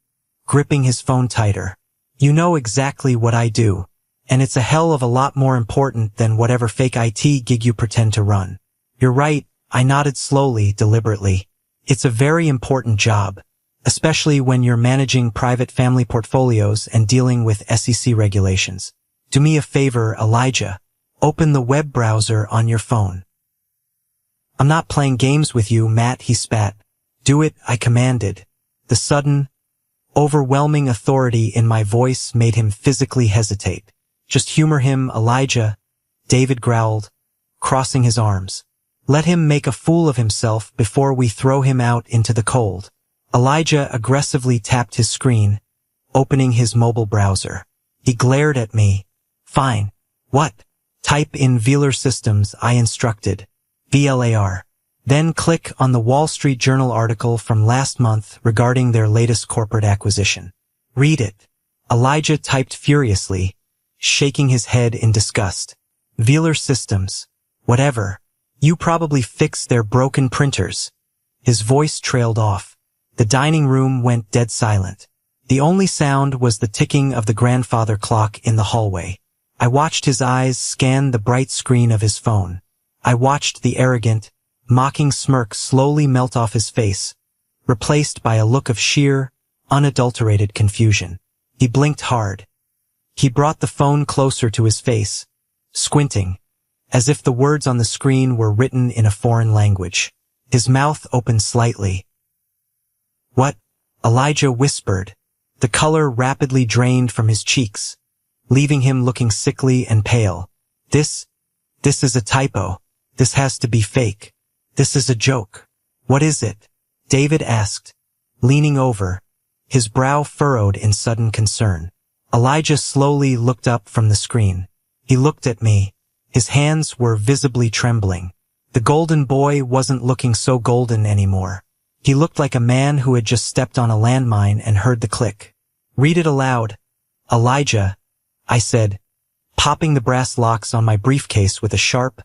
gripping his phone tighter. You know exactly what I do. And it's a hell of a lot more important than whatever fake IT gig you pretend to run. You're right, I nodded slowly, deliberately. It's a very important job, especially when you're managing private family portfolios and dealing with SEC regulations. Do me a favor, Elijah. Open the web browser on your phone. I'm not playing games with you, Matt, he spat. Do it, I commanded. The sudden, overwhelming authority in my voice made him physically hesitate. Just humor him, Elijah, David growled, crossing his arms. Let him make a fool of himself before we throw him out into the cold. Elijah aggressively tapped his screen, opening his mobile browser. He glared at me. Fine. What? Type in Velar Systems, I instructed. VLAR. Then click on the Wall Street Journal article from last month regarding their latest corporate acquisition. Read it. Elijah typed furiously, shaking his head in disgust. Velar Systems. Whatever. You probably fixed their broken printers. His voice trailed off. The dining room went dead silent. The only sound was the ticking of the grandfather clock in the hallway. I watched his eyes scan the bright screen of his phone. I watched the arrogant, mocking smirk slowly melt off his face, replaced by a look of sheer, unadulterated confusion. He blinked hard. He brought the phone closer to his face, squinting, as if the words on the screen were written in a foreign language. His mouth opened slightly. What? Elijah whispered. The color rapidly drained from his cheeks, leaving him looking sickly and pale. This is a typo. This has to be fake. This is a joke. What is it? David asked, leaning over, his brow furrowed in sudden concern. Elijah slowly looked up from the screen. He looked at me. His hands were visibly trembling. The golden boy wasn't looking so golden anymore. He looked like a man who had just stepped on a landmine and heard the click. Read it aloud. Elijah, I said, popping the brass locks on my briefcase with a sharp,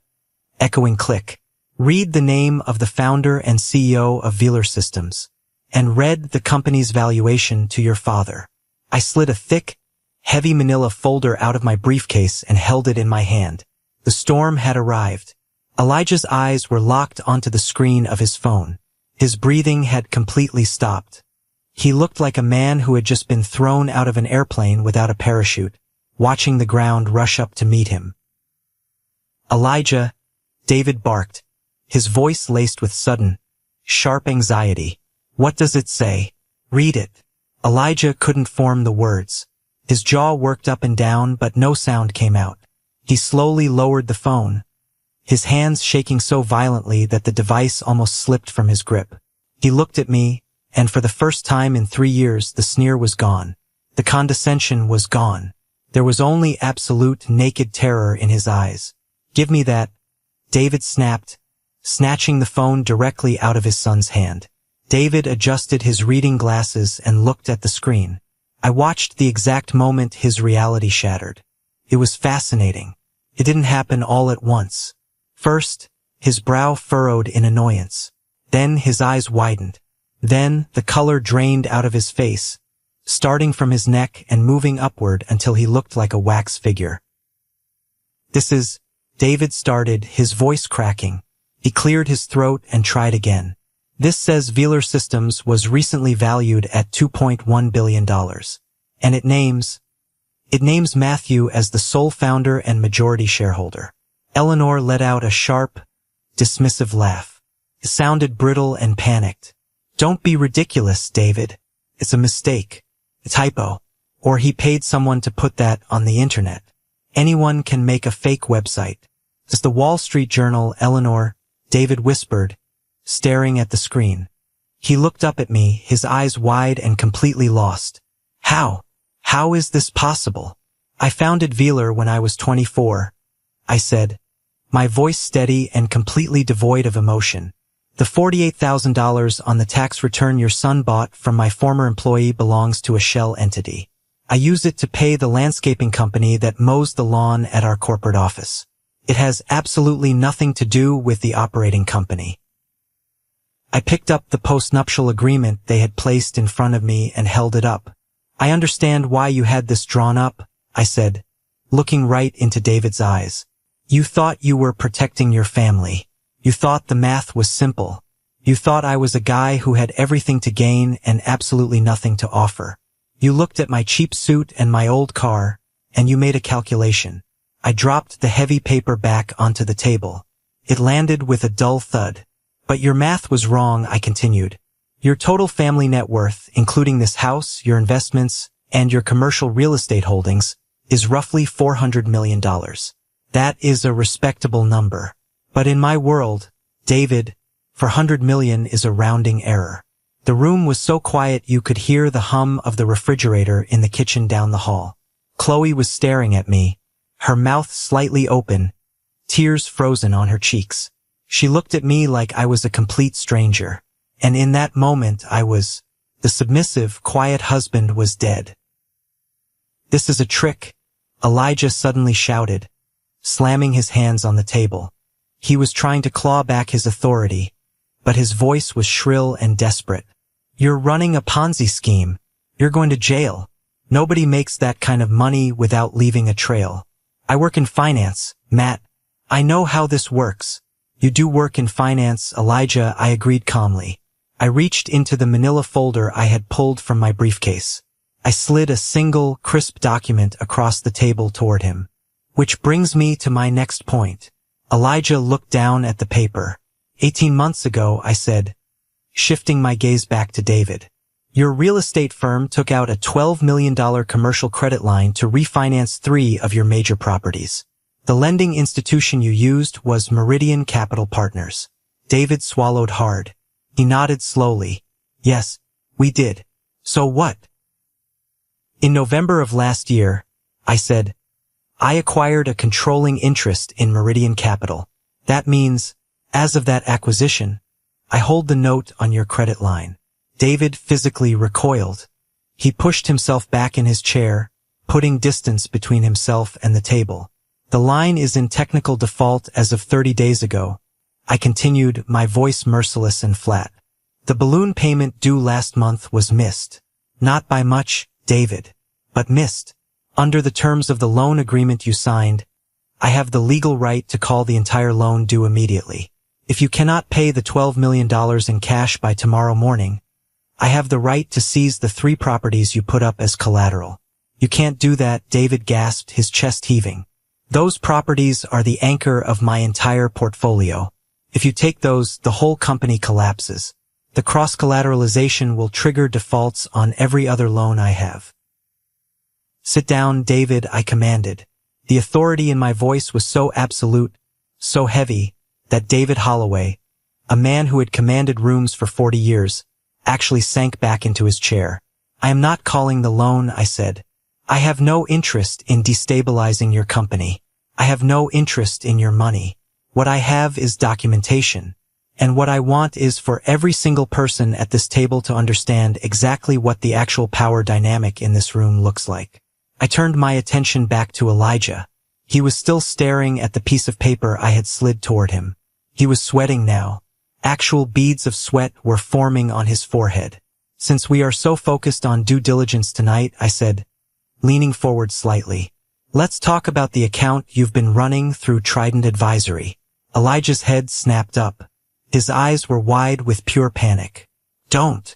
echoing click. Read the name of the founder and CEO of Velar Systems, and read the company's valuation to your father. I slid a thick, heavy manila folder out of my briefcase and held it in my hand. The storm had arrived. Elijah's eyes were locked onto the screen of his phone. His breathing had completely stopped. He looked like a man who had just been thrown out of an airplane without a parachute, watching the ground rush up to meet him. Elijah, David barked, his voice laced with sudden, sharp anxiety. What does it say? Read it. Elijah couldn't form the words. His jaw worked up and down, but no sound came out. He slowly lowered the phone, his hands shaking so violently that the device almost slipped from his grip. He looked at me, and for the first time in 3 years, the sneer was gone. The condescension was gone. There was only absolute naked terror in his eyes. Give me that, David snapped, snatching the phone directly out of his son's hand. David adjusted his reading glasses and looked at the screen. I watched the exact moment his reality shattered. It was fascinating. It didn't happen all at once. First, his brow furrowed in annoyance. Then his eyes widened. Then the color drained out of his face, starting from his neck and moving upward until he looked like a wax figure. David started, his voice cracking. He cleared his throat and tried again. This says Velar Systems was recently valued at $2.1 billion. And it names Matthew as the sole founder and majority shareholder. Eleanor let out a sharp, dismissive laugh. It sounded brittle and panicked. Don't be ridiculous, David. It's a mistake. A typo. Or he paid someone to put that on the internet. Anyone can make a fake website. It's the Wall Street Journal, Eleanor, David whispered, staring at the screen. He looked up at me, his eyes wide and completely lost. How is this possible? I founded Velar when I was 24, I said, my voice steady and completely devoid of emotion. The $48,000 on the tax return your son bought from my former employee belongs to a shell entity. I use it to pay the landscaping company that mows the lawn at our corporate office. It has absolutely nothing to do with the operating company. I picked up the postnuptial agreement they had placed in front of me and held it up. I understand why you had this drawn up, I said, looking right into David's eyes. You thought you were protecting your family. You thought the math was simple. You thought I was a guy who had everything to gain and absolutely nothing to offer. You looked at my cheap suit and my old car, and you made a calculation. I dropped the heavy paper back onto the table. It landed with a dull thud. But your math was wrong, I continued. Your total family net worth, including this house, your investments, and your commercial real estate holdings, is roughly $400 million. That is a respectable number. But in my world, David, $400 million is a rounding error. The room was so quiet you could hear the hum of the refrigerator in the kitchen down the hall. Chloe was staring at me, her mouth slightly open, tears frozen on her cheeks. She looked at me like I was a complete stranger. And in that moment the submissive, quiet husband was dead. This is a trick, Elijah suddenly shouted, slamming his hands on the table. He was trying to claw back his authority, but his voice was shrill and desperate. You're running a Ponzi scheme. You're going to jail. Nobody makes that kind of money without leaving a trail. I work in finance, Matt. I know how this works. You do work in finance, Elijah, I agreed calmly. I reached into the manila folder I had pulled from my briefcase. I slid a single, crisp document across the table toward him. Which brings me to my next point. Elijah looked down at the paper. 18 months ago, I said, shifting my gaze back to David. Your real estate firm took out a $12 million commercial credit line to refinance 3 of your major properties. The lending institution you used was Meridian Capital Partners. David swallowed hard. He nodded slowly. Yes, we did. So what? In November of last year, I said, I acquired a controlling interest in Meridian Capital. That means, as of that acquisition, I hold the note on your credit line. David physically recoiled. He pushed himself back in his chair, putting distance between himself and the table. The line is in technical default as of 30 days ago. I continued, my voice merciless and flat. The balloon payment due last month was missed. Not by much, David, but missed. Under the terms of the loan agreement you signed, I have the legal right to call the entire loan due immediately. If you cannot pay the $12 million in cash by tomorrow morning, I have the right to seize the 3 properties you put up as collateral. You can't do that, David gasped, his chest heaving. Those properties are the anchor of my entire portfolio. If you take those, the whole company collapses. The cross-collateralization will trigger defaults on every other loan I have. Sit down, David, I commanded. The authority in my voice was so absolute, so heavy, that David Holloway, a man who had commanded rooms for 40 years, actually sank back into his chair. I am not calling the loan, I said. I have no interest in destabilizing your company. I have no interest in your money. What I have is documentation. And what I want is for every single person at this table to understand exactly what the actual power dynamic in this room looks like. I turned my attention back to Elijah. He was still staring at the piece of paper I had slid toward him. He was sweating now. Actual beads of sweat were forming on his forehead. Since we are so focused on due diligence tonight, I said, leaning forward slightly, let's talk about the account you've been running through Trident Advisory. Elijah's head snapped up. His eyes were wide with pure panic. Don't.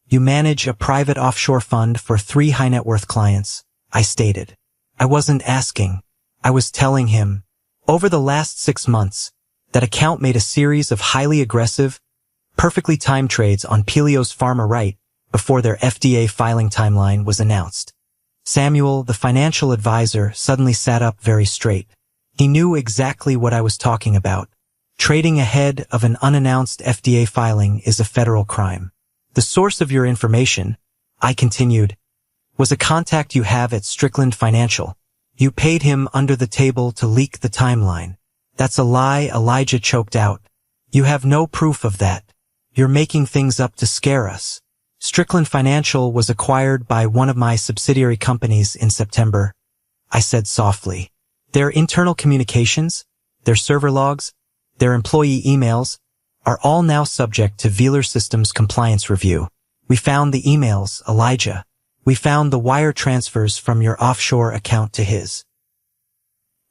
You manage a private offshore fund for 3 high-net-worth clients, I stated. I wasn't asking. I was telling him. Over the last 6 months, that account made a series of highly aggressive, perfectly timed trades on Pelios Pharma right before their FDA filing timeline was announced. Samuel, the financial advisor, suddenly sat up very straight. He knew exactly what I was talking about. Trading ahead of an unannounced FDA filing is a federal crime. The source of your information, I continued, was a contact you have at Strickland Financial. You paid him under the table to leak the timeline. That's a lie, Elijah choked out. You have no proof of that. You're making things up to scare us. Strickland Financial was acquired by one of my subsidiary companies in September, I said softly. Their internal communications, their server logs, their employee emails, are all now subject to Veeler Systems compliance review. We found the emails, Elijah. We found the wire transfers from your offshore account to his.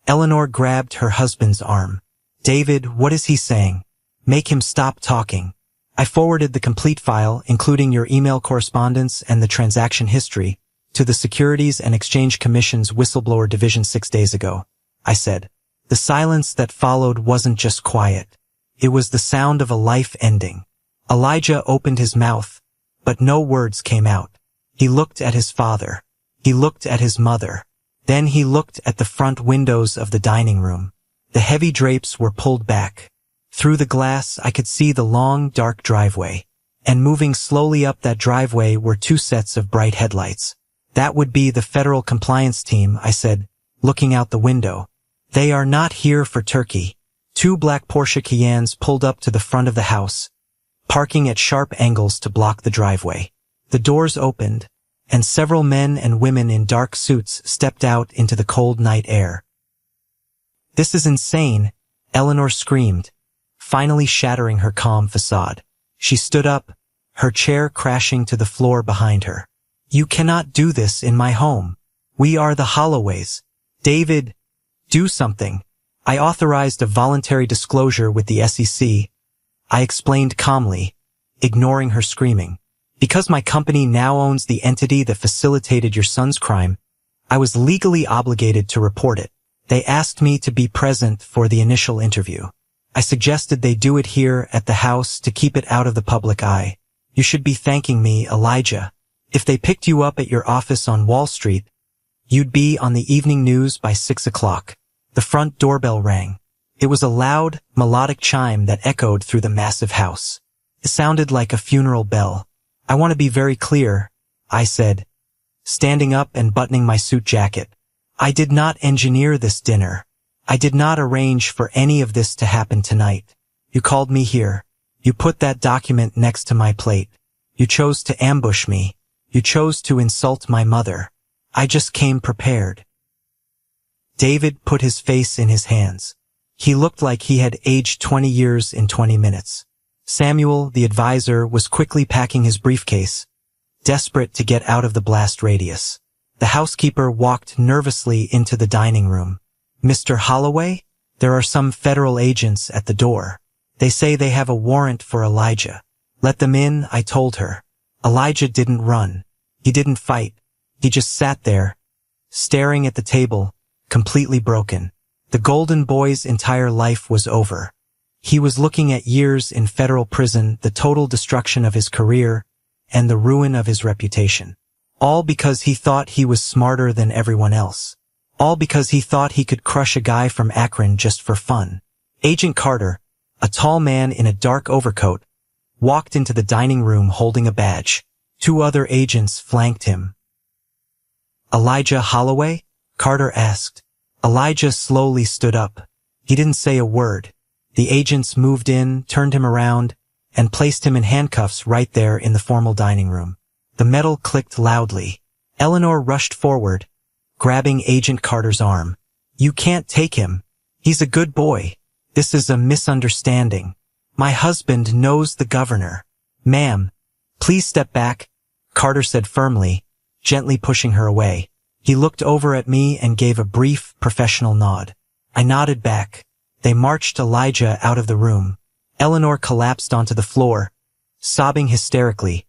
Eleanor grabbed her husband's arm. David, what is he saying? Make him stop talking. I forwarded the complete file, including your email correspondence and the transaction history, to the Securities and Exchange Commission's Whistleblower Division 6 days ago. I said. The silence that followed wasn't just quiet. It was the sound of a life ending. Elijah opened his mouth, but no words came out. He looked at his father. He looked at his mother. Then he looked at the front windows of the dining room. The heavy drapes were pulled back. Through the glass, I could see the long, dark driveway. And moving slowly up that driveway were two sets of bright headlights. That would be the federal compliance team, I said, looking out the window. They are not here for Turkey. Two black Porsche Cayennes pulled up to the front of the house, parking at sharp angles to block the driveway. The doors opened, and several men and women in dark suits stepped out into the cold night air. This is insane, Eleanor screamed, finally shattering her calm facade. She stood up, her chair crashing to the floor behind her. You cannot do this in my home. We are the Holloways. David, do something. I authorized a voluntary disclosure with the SEC. I explained calmly, ignoring her screaming. Because my company now owns the entity that facilitated your son's crime, I was legally obligated to report it. They asked me to be present for the initial interview. I suggested they do it here at the house to keep it out of the public eye. You should be thanking me, Elijah. If they picked you up at your office on Wall Street, you'd be on the evening news by 6 o'clock. The front doorbell rang. It was a loud, melodic chime that echoed through the massive house. It sounded like a funeral bell. I want to be very clear, I said, standing up and buttoning my suit jacket. I did not engineer this dinner. I did not arrange for any of this to happen tonight. You called me here. You put that document next to my plate. You chose to ambush me. You chose to insult my mother. I just came prepared. David put his face in his hands. He looked like he had aged 20 years in 20 minutes. Samuel, the advisor, was quickly packing his briefcase, desperate to get out of the blast radius. The housekeeper walked nervously into the dining room. Mr. Holloway, there are some federal agents at the door. They say they have a warrant for Elijah. Let them in, I told her. Elijah didn't run. He didn't fight. He just sat there, staring at the table, completely broken. The golden boy's entire life was over. He was looking at years in federal prison, the total destruction of his career, and the ruin of his reputation. All because he thought he was smarter than everyone else. All because he thought he could crush a guy from Akron just for fun. Agent Carter, a tall man in a dark overcoat, walked into the dining room holding a badge. Two other agents flanked him. Elijah Holloway? Carter asked. Elijah slowly stood up. He didn't say a word. The agents moved in, turned him around, and placed him in handcuffs right there in the formal dining room. The metal clicked loudly. Eleanor rushed forward, grabbing Agent Carter's arm. You can't take him. He's a good boy. This is a misunderstanding. My husband knows the governor. Ma'am, please step back, Carter said firmly, gently pushing her away. He looked over at me and gave a brief, professional nod. I nodded back. They marched Elijah out of the room. Eleanor collapsed onto the floor, sobbing hysterically,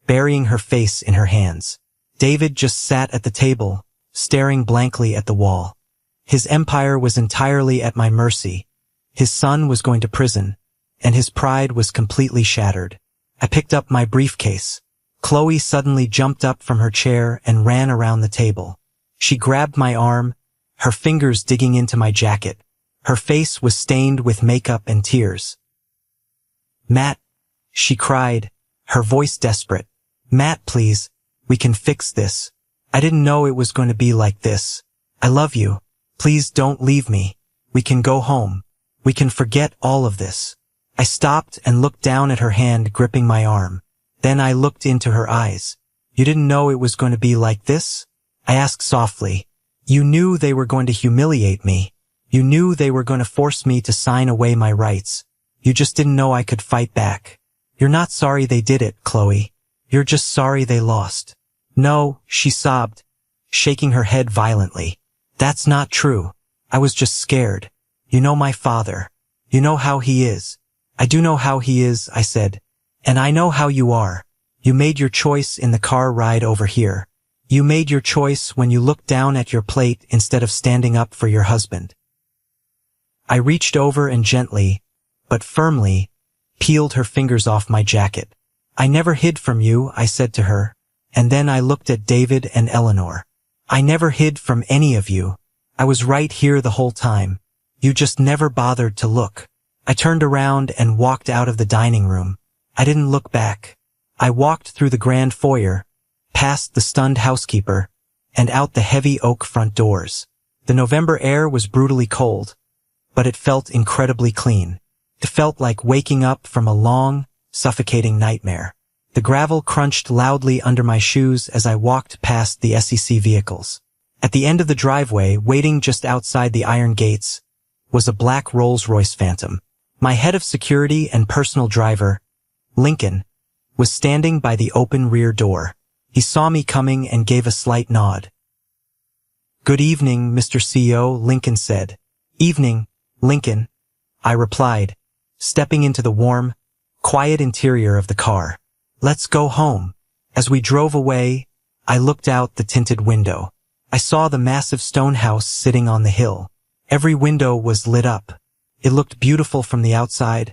burying her face in her hands. David just sat at the table, staring blankly at the wall. His empire was entirely at my mercy. His son was going to prison, and his pride was completely shattered. I picked up my briefcase. Chloe suddenly jumped up from her chair and ran around the table. She grabbed my arm, her fingers digging into my jacket. Her face was stained with makeup and tears. Matt, she cried, her voice desperate. Matt, please, we can fix this. I didn't know it was going to be like this. I love you. Please don't leave me. We can go home. We can forget all of this. I stopped and looked down at her hand gripping my arm. Then I looked into her eyes. You didn't know it was going to be like this? I asked softly. You knew they were going to humiliate me. You knew they were going to force me to sign away my rights. You just didn't know I could fight back. You're not sorry they did it, Chloe. You're just sorry they lost. No, she sobbed, shaking her head violently. That's not true. I was just scared. You know my father. You know how he is. I do know how he is, I said. And I know how you are. You made your choice in the car ride over here. You made your choice when you looked down at your plate instead of standing up for your husband. I reached over and gently, but firmly, peeled her fingers off my jacket. I never hid from you, I said to her, and then I looked at David and Eleanor. I never hid from any of you. I was right here the whole time. You just never bothered to look. I turned around and walked out of the dining room. I didn't look back. I walked through the grand foyer, past the stunned housekeeper, and out the heavy oak front doors. The November air was brutally cold, but it felt incredibly clean. It felt like waking up from a long, suffocating nightmare. The gravel crunched loudly under my shoes as I walked past the SEC vehicles. At the end of the driveway, waiting just outside the iron gates, was a black Rolls-Royce Phantom. My head of security and personal driver, Lincoln, was standing by the open rear door. He saw me coming and gave a slight nod. Good evening, Mr. CEO, Lincoln said. Evening, Lincoln, I replied, stepping into the warm, quiet interior of the car. Let's go home. As we drove away, I looked out the tinted window. I saw the massive stone house sitting on the hill. Every window was lit up. It looked beautiful from the outside,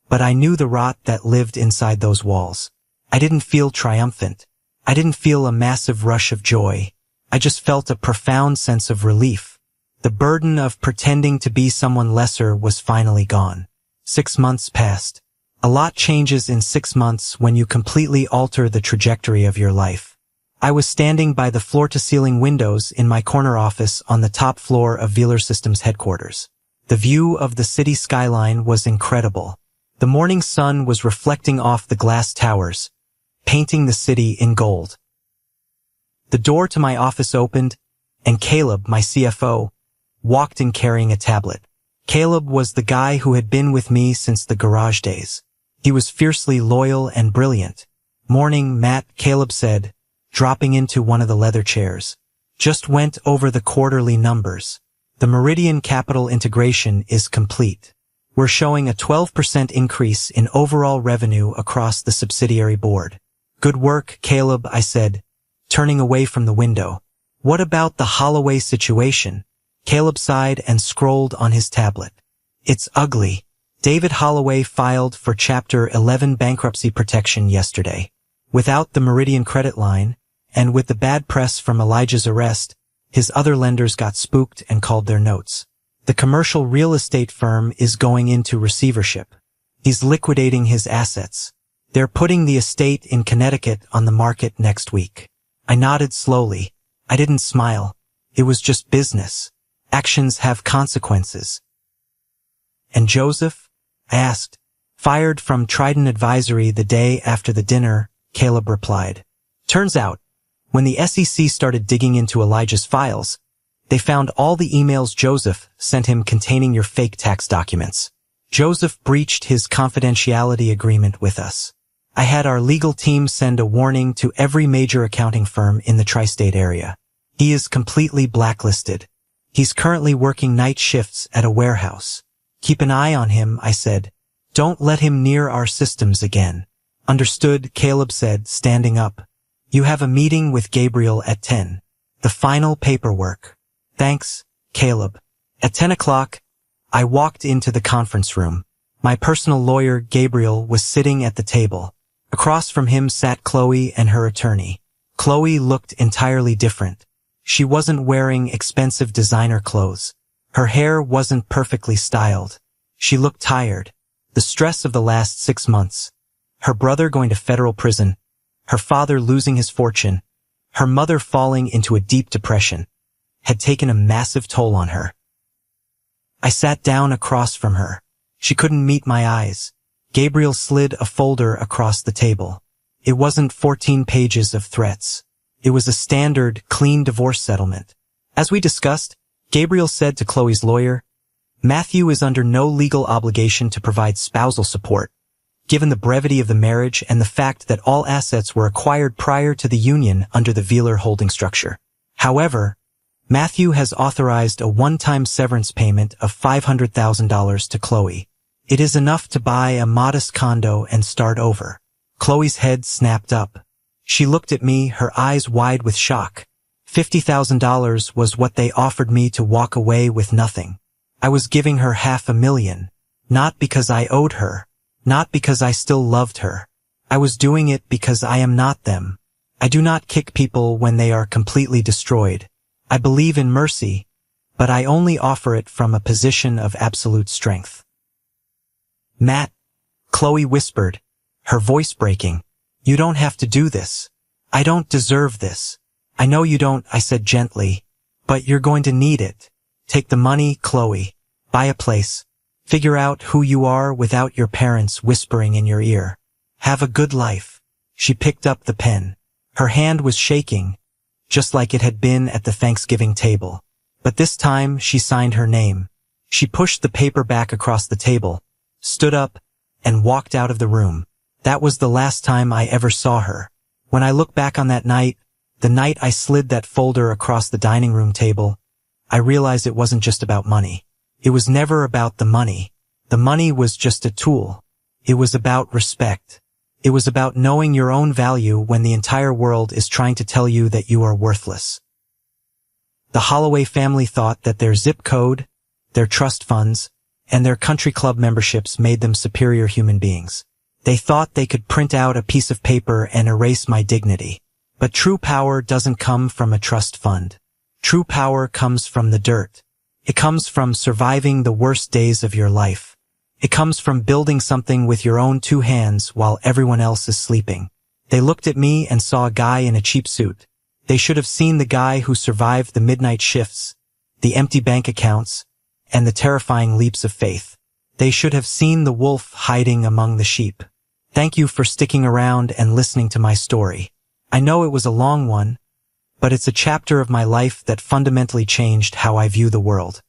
but I knew the rot that lived inside those walls. I didn't feel triumphant. I didn't feel a massive rush of joy. I just felt a profound sense of relief. The burden of pretending to be someone lesser was finally gone. 6 months passed. A lot changes in 6 months when you completely alter the trajectory of your life. I was standing by the floor-to-ceiling windows in my corner office on the top floor of Wheeler Systems headquarters. The view of the city skyline was incredible. The morning sun was reflecting off the glass towers, painting the city in gold. The door to my office opened, and Caleb, my CFO, walked in carrying a tablet. Caleb was the guy who had been with me since the garage days. He was fiercely loyal and brilliant. Morning, Matt, Caleb said, dropping into one of the leather chairs. Just went over the quarterly numbers. The Meridian Capital integration is complete. We're showing a 12% increase in overall revenue across the subsidiary board. Good work, Caleb, I said, turning away from the window. What about the Holloway situation? Caleb sighed and scrolled on his tablet. It's ugly. David Holloway filed for Chapter 11 bankruptcy protection yesterday. Without the Meridian credit line, and with the bad press from Elijah's arrest, his other lenders got spooked and called their notes. The commercial real estate firm is going into receivership. He's liquidating his assets. They're putting the estate in Connecticut on the market next week. I nodded slowly. I didn't smile. It was just business. Actions have consequences. And Joseph? I asked. Fired from Trident Advisory the day after the dinner, Caleb replied. Turns out, when the SEC started digging into Elijah's files, they found all the emails Joseph sent him containing your fake tax documents. Joseph breached his confidentiality agreement with us. I had our legal team send a warning to every major accounting firm in the tri-state area. He is completely blacklisted. He's currently working night shifts at a warehouse. Keep an eye on him, I said. Don't let him near our systems again. Understood, Caleb said, standing up. You have a meeting with Gabriel at 10. The final paperwork. Thanks, Caleb. At 10 o'clock, I walked into the conference room. My personal lawyer, Gabriel, was sitting at the table. Across from him sat Chloe and her attorney. Chloe looked entirely different. She wasn't wearing expensive designer clothes. Her hair wasn't perfectly styled. She looked tired. The stress of the last 6 months. Her brother going to federal prison. Her father losing his fortune. Her mother falling into a deep depression. Had taken a massive toll on her. I sat down across from her. She couldn't meet my eyes. Gabriel slid a folder across the table. It wasn't 14 pages of threats. It was a standard, clean divorce settlement. As we discussed, Gabriel said to Chloe's lawyer, Matthew is under no legal obligation to provide spousal support, given the brevity of the marriage and the fact that all assets were acquired prior to the union under the Wheeler holding structure. However, Matthew has authorized a one-time severance payment of $500,000 to Chloe. It is enough to buy a modest condo and start over. Chloe's head snapped up. She looked at me, her eyes wide with shock. $50,000 was what they offered me to walk away with nothing. I was giving her $500,000, not because I owed her, not because I still loved her. I was doing it because I am not them. I do not kick people when they are completely destroyed. I believe in mercy, but I only offer it from a position of absolute strength. Matt, Chloe whispered, her voice breaking. You don't have to do this. I don't deserve this. I know you don't, I said gently, but you're going to need it. Take the money, Chloe. Buy a place. Figure out who you are without your parents whispering in your ear. Have a good life. She picked up the pen. Her hand was shaking, just like it had been at the Thanksgiving table. But this time she signed her name. She pushed the paper back across the table, stood up, and walked out of the room. That was the last time I ever saw her. When I look back on that night, the night I slid that folder across the dining room table, I realized it wasn't just about money. It was never about the money. The money was just a tool. It was about respect. It was about knowing your own value when the entire world is trying to tell you that you are worthless. The Holloway family thought that their zip code, their trust funds, and their country club memberships made them superior human beings. They thought they could print out a piece of paper and erase my dignity. But true power doesn't come from a trust fund. True power comes from the dirt. It comes from surviving the worst days of your life. It comes from building something with your own two hands while everyone else is sleeping. They looked at me and saw a guy in a cheap suit. They should have seen the guy who survived the midnight shifts, the empty bank accounts, and the terrifying leaps of faith. They should have seen the wolf hiding among the sheep. Thank you for sticking around and listening to my story. I know it was a long one, but it's a chapter of my life that fundamentally changed how I view the world.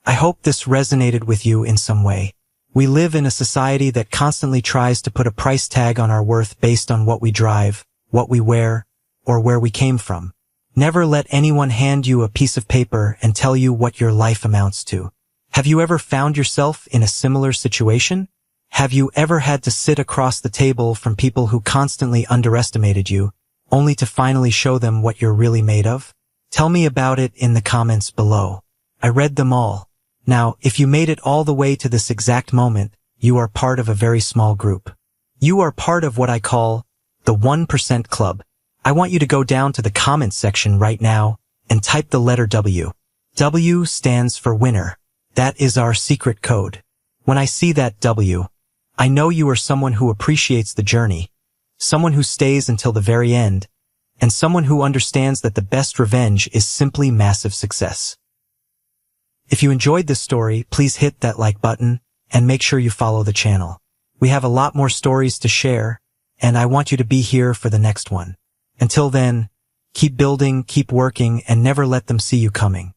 I hope this resonated with you in some way. We live in a society that constantly tries to put a price tag on our worth based on what we drive, what we wear, or where we came from. Never let anyone hand you a piece of paper and tell you what your life amounts to. Have you ever found yourself in a similar situation? Have you ever had to sit across the table from people who constantly underestimated you, only to finally show them what you're really made of? Tell me about it in the comments below. I read them all. Now, if you made it all the way to this exact moment, you are part of a very small group. You are part of what I call the 1% Club. I want you to go down to the comments section right now and type the letter W. W stands for winner. That is our secret code. When I see that W, I know you are someone who appreciates the journey, someone who stays until the very end, and someone who understands that the best revenge is simply massive success. If you enjoyed this story, please hit that like button and make sure you follow the channel. We have a lot more stories to share, and I want you to be here for the next one. Until then, keep building, keep working, and never let them see you coming.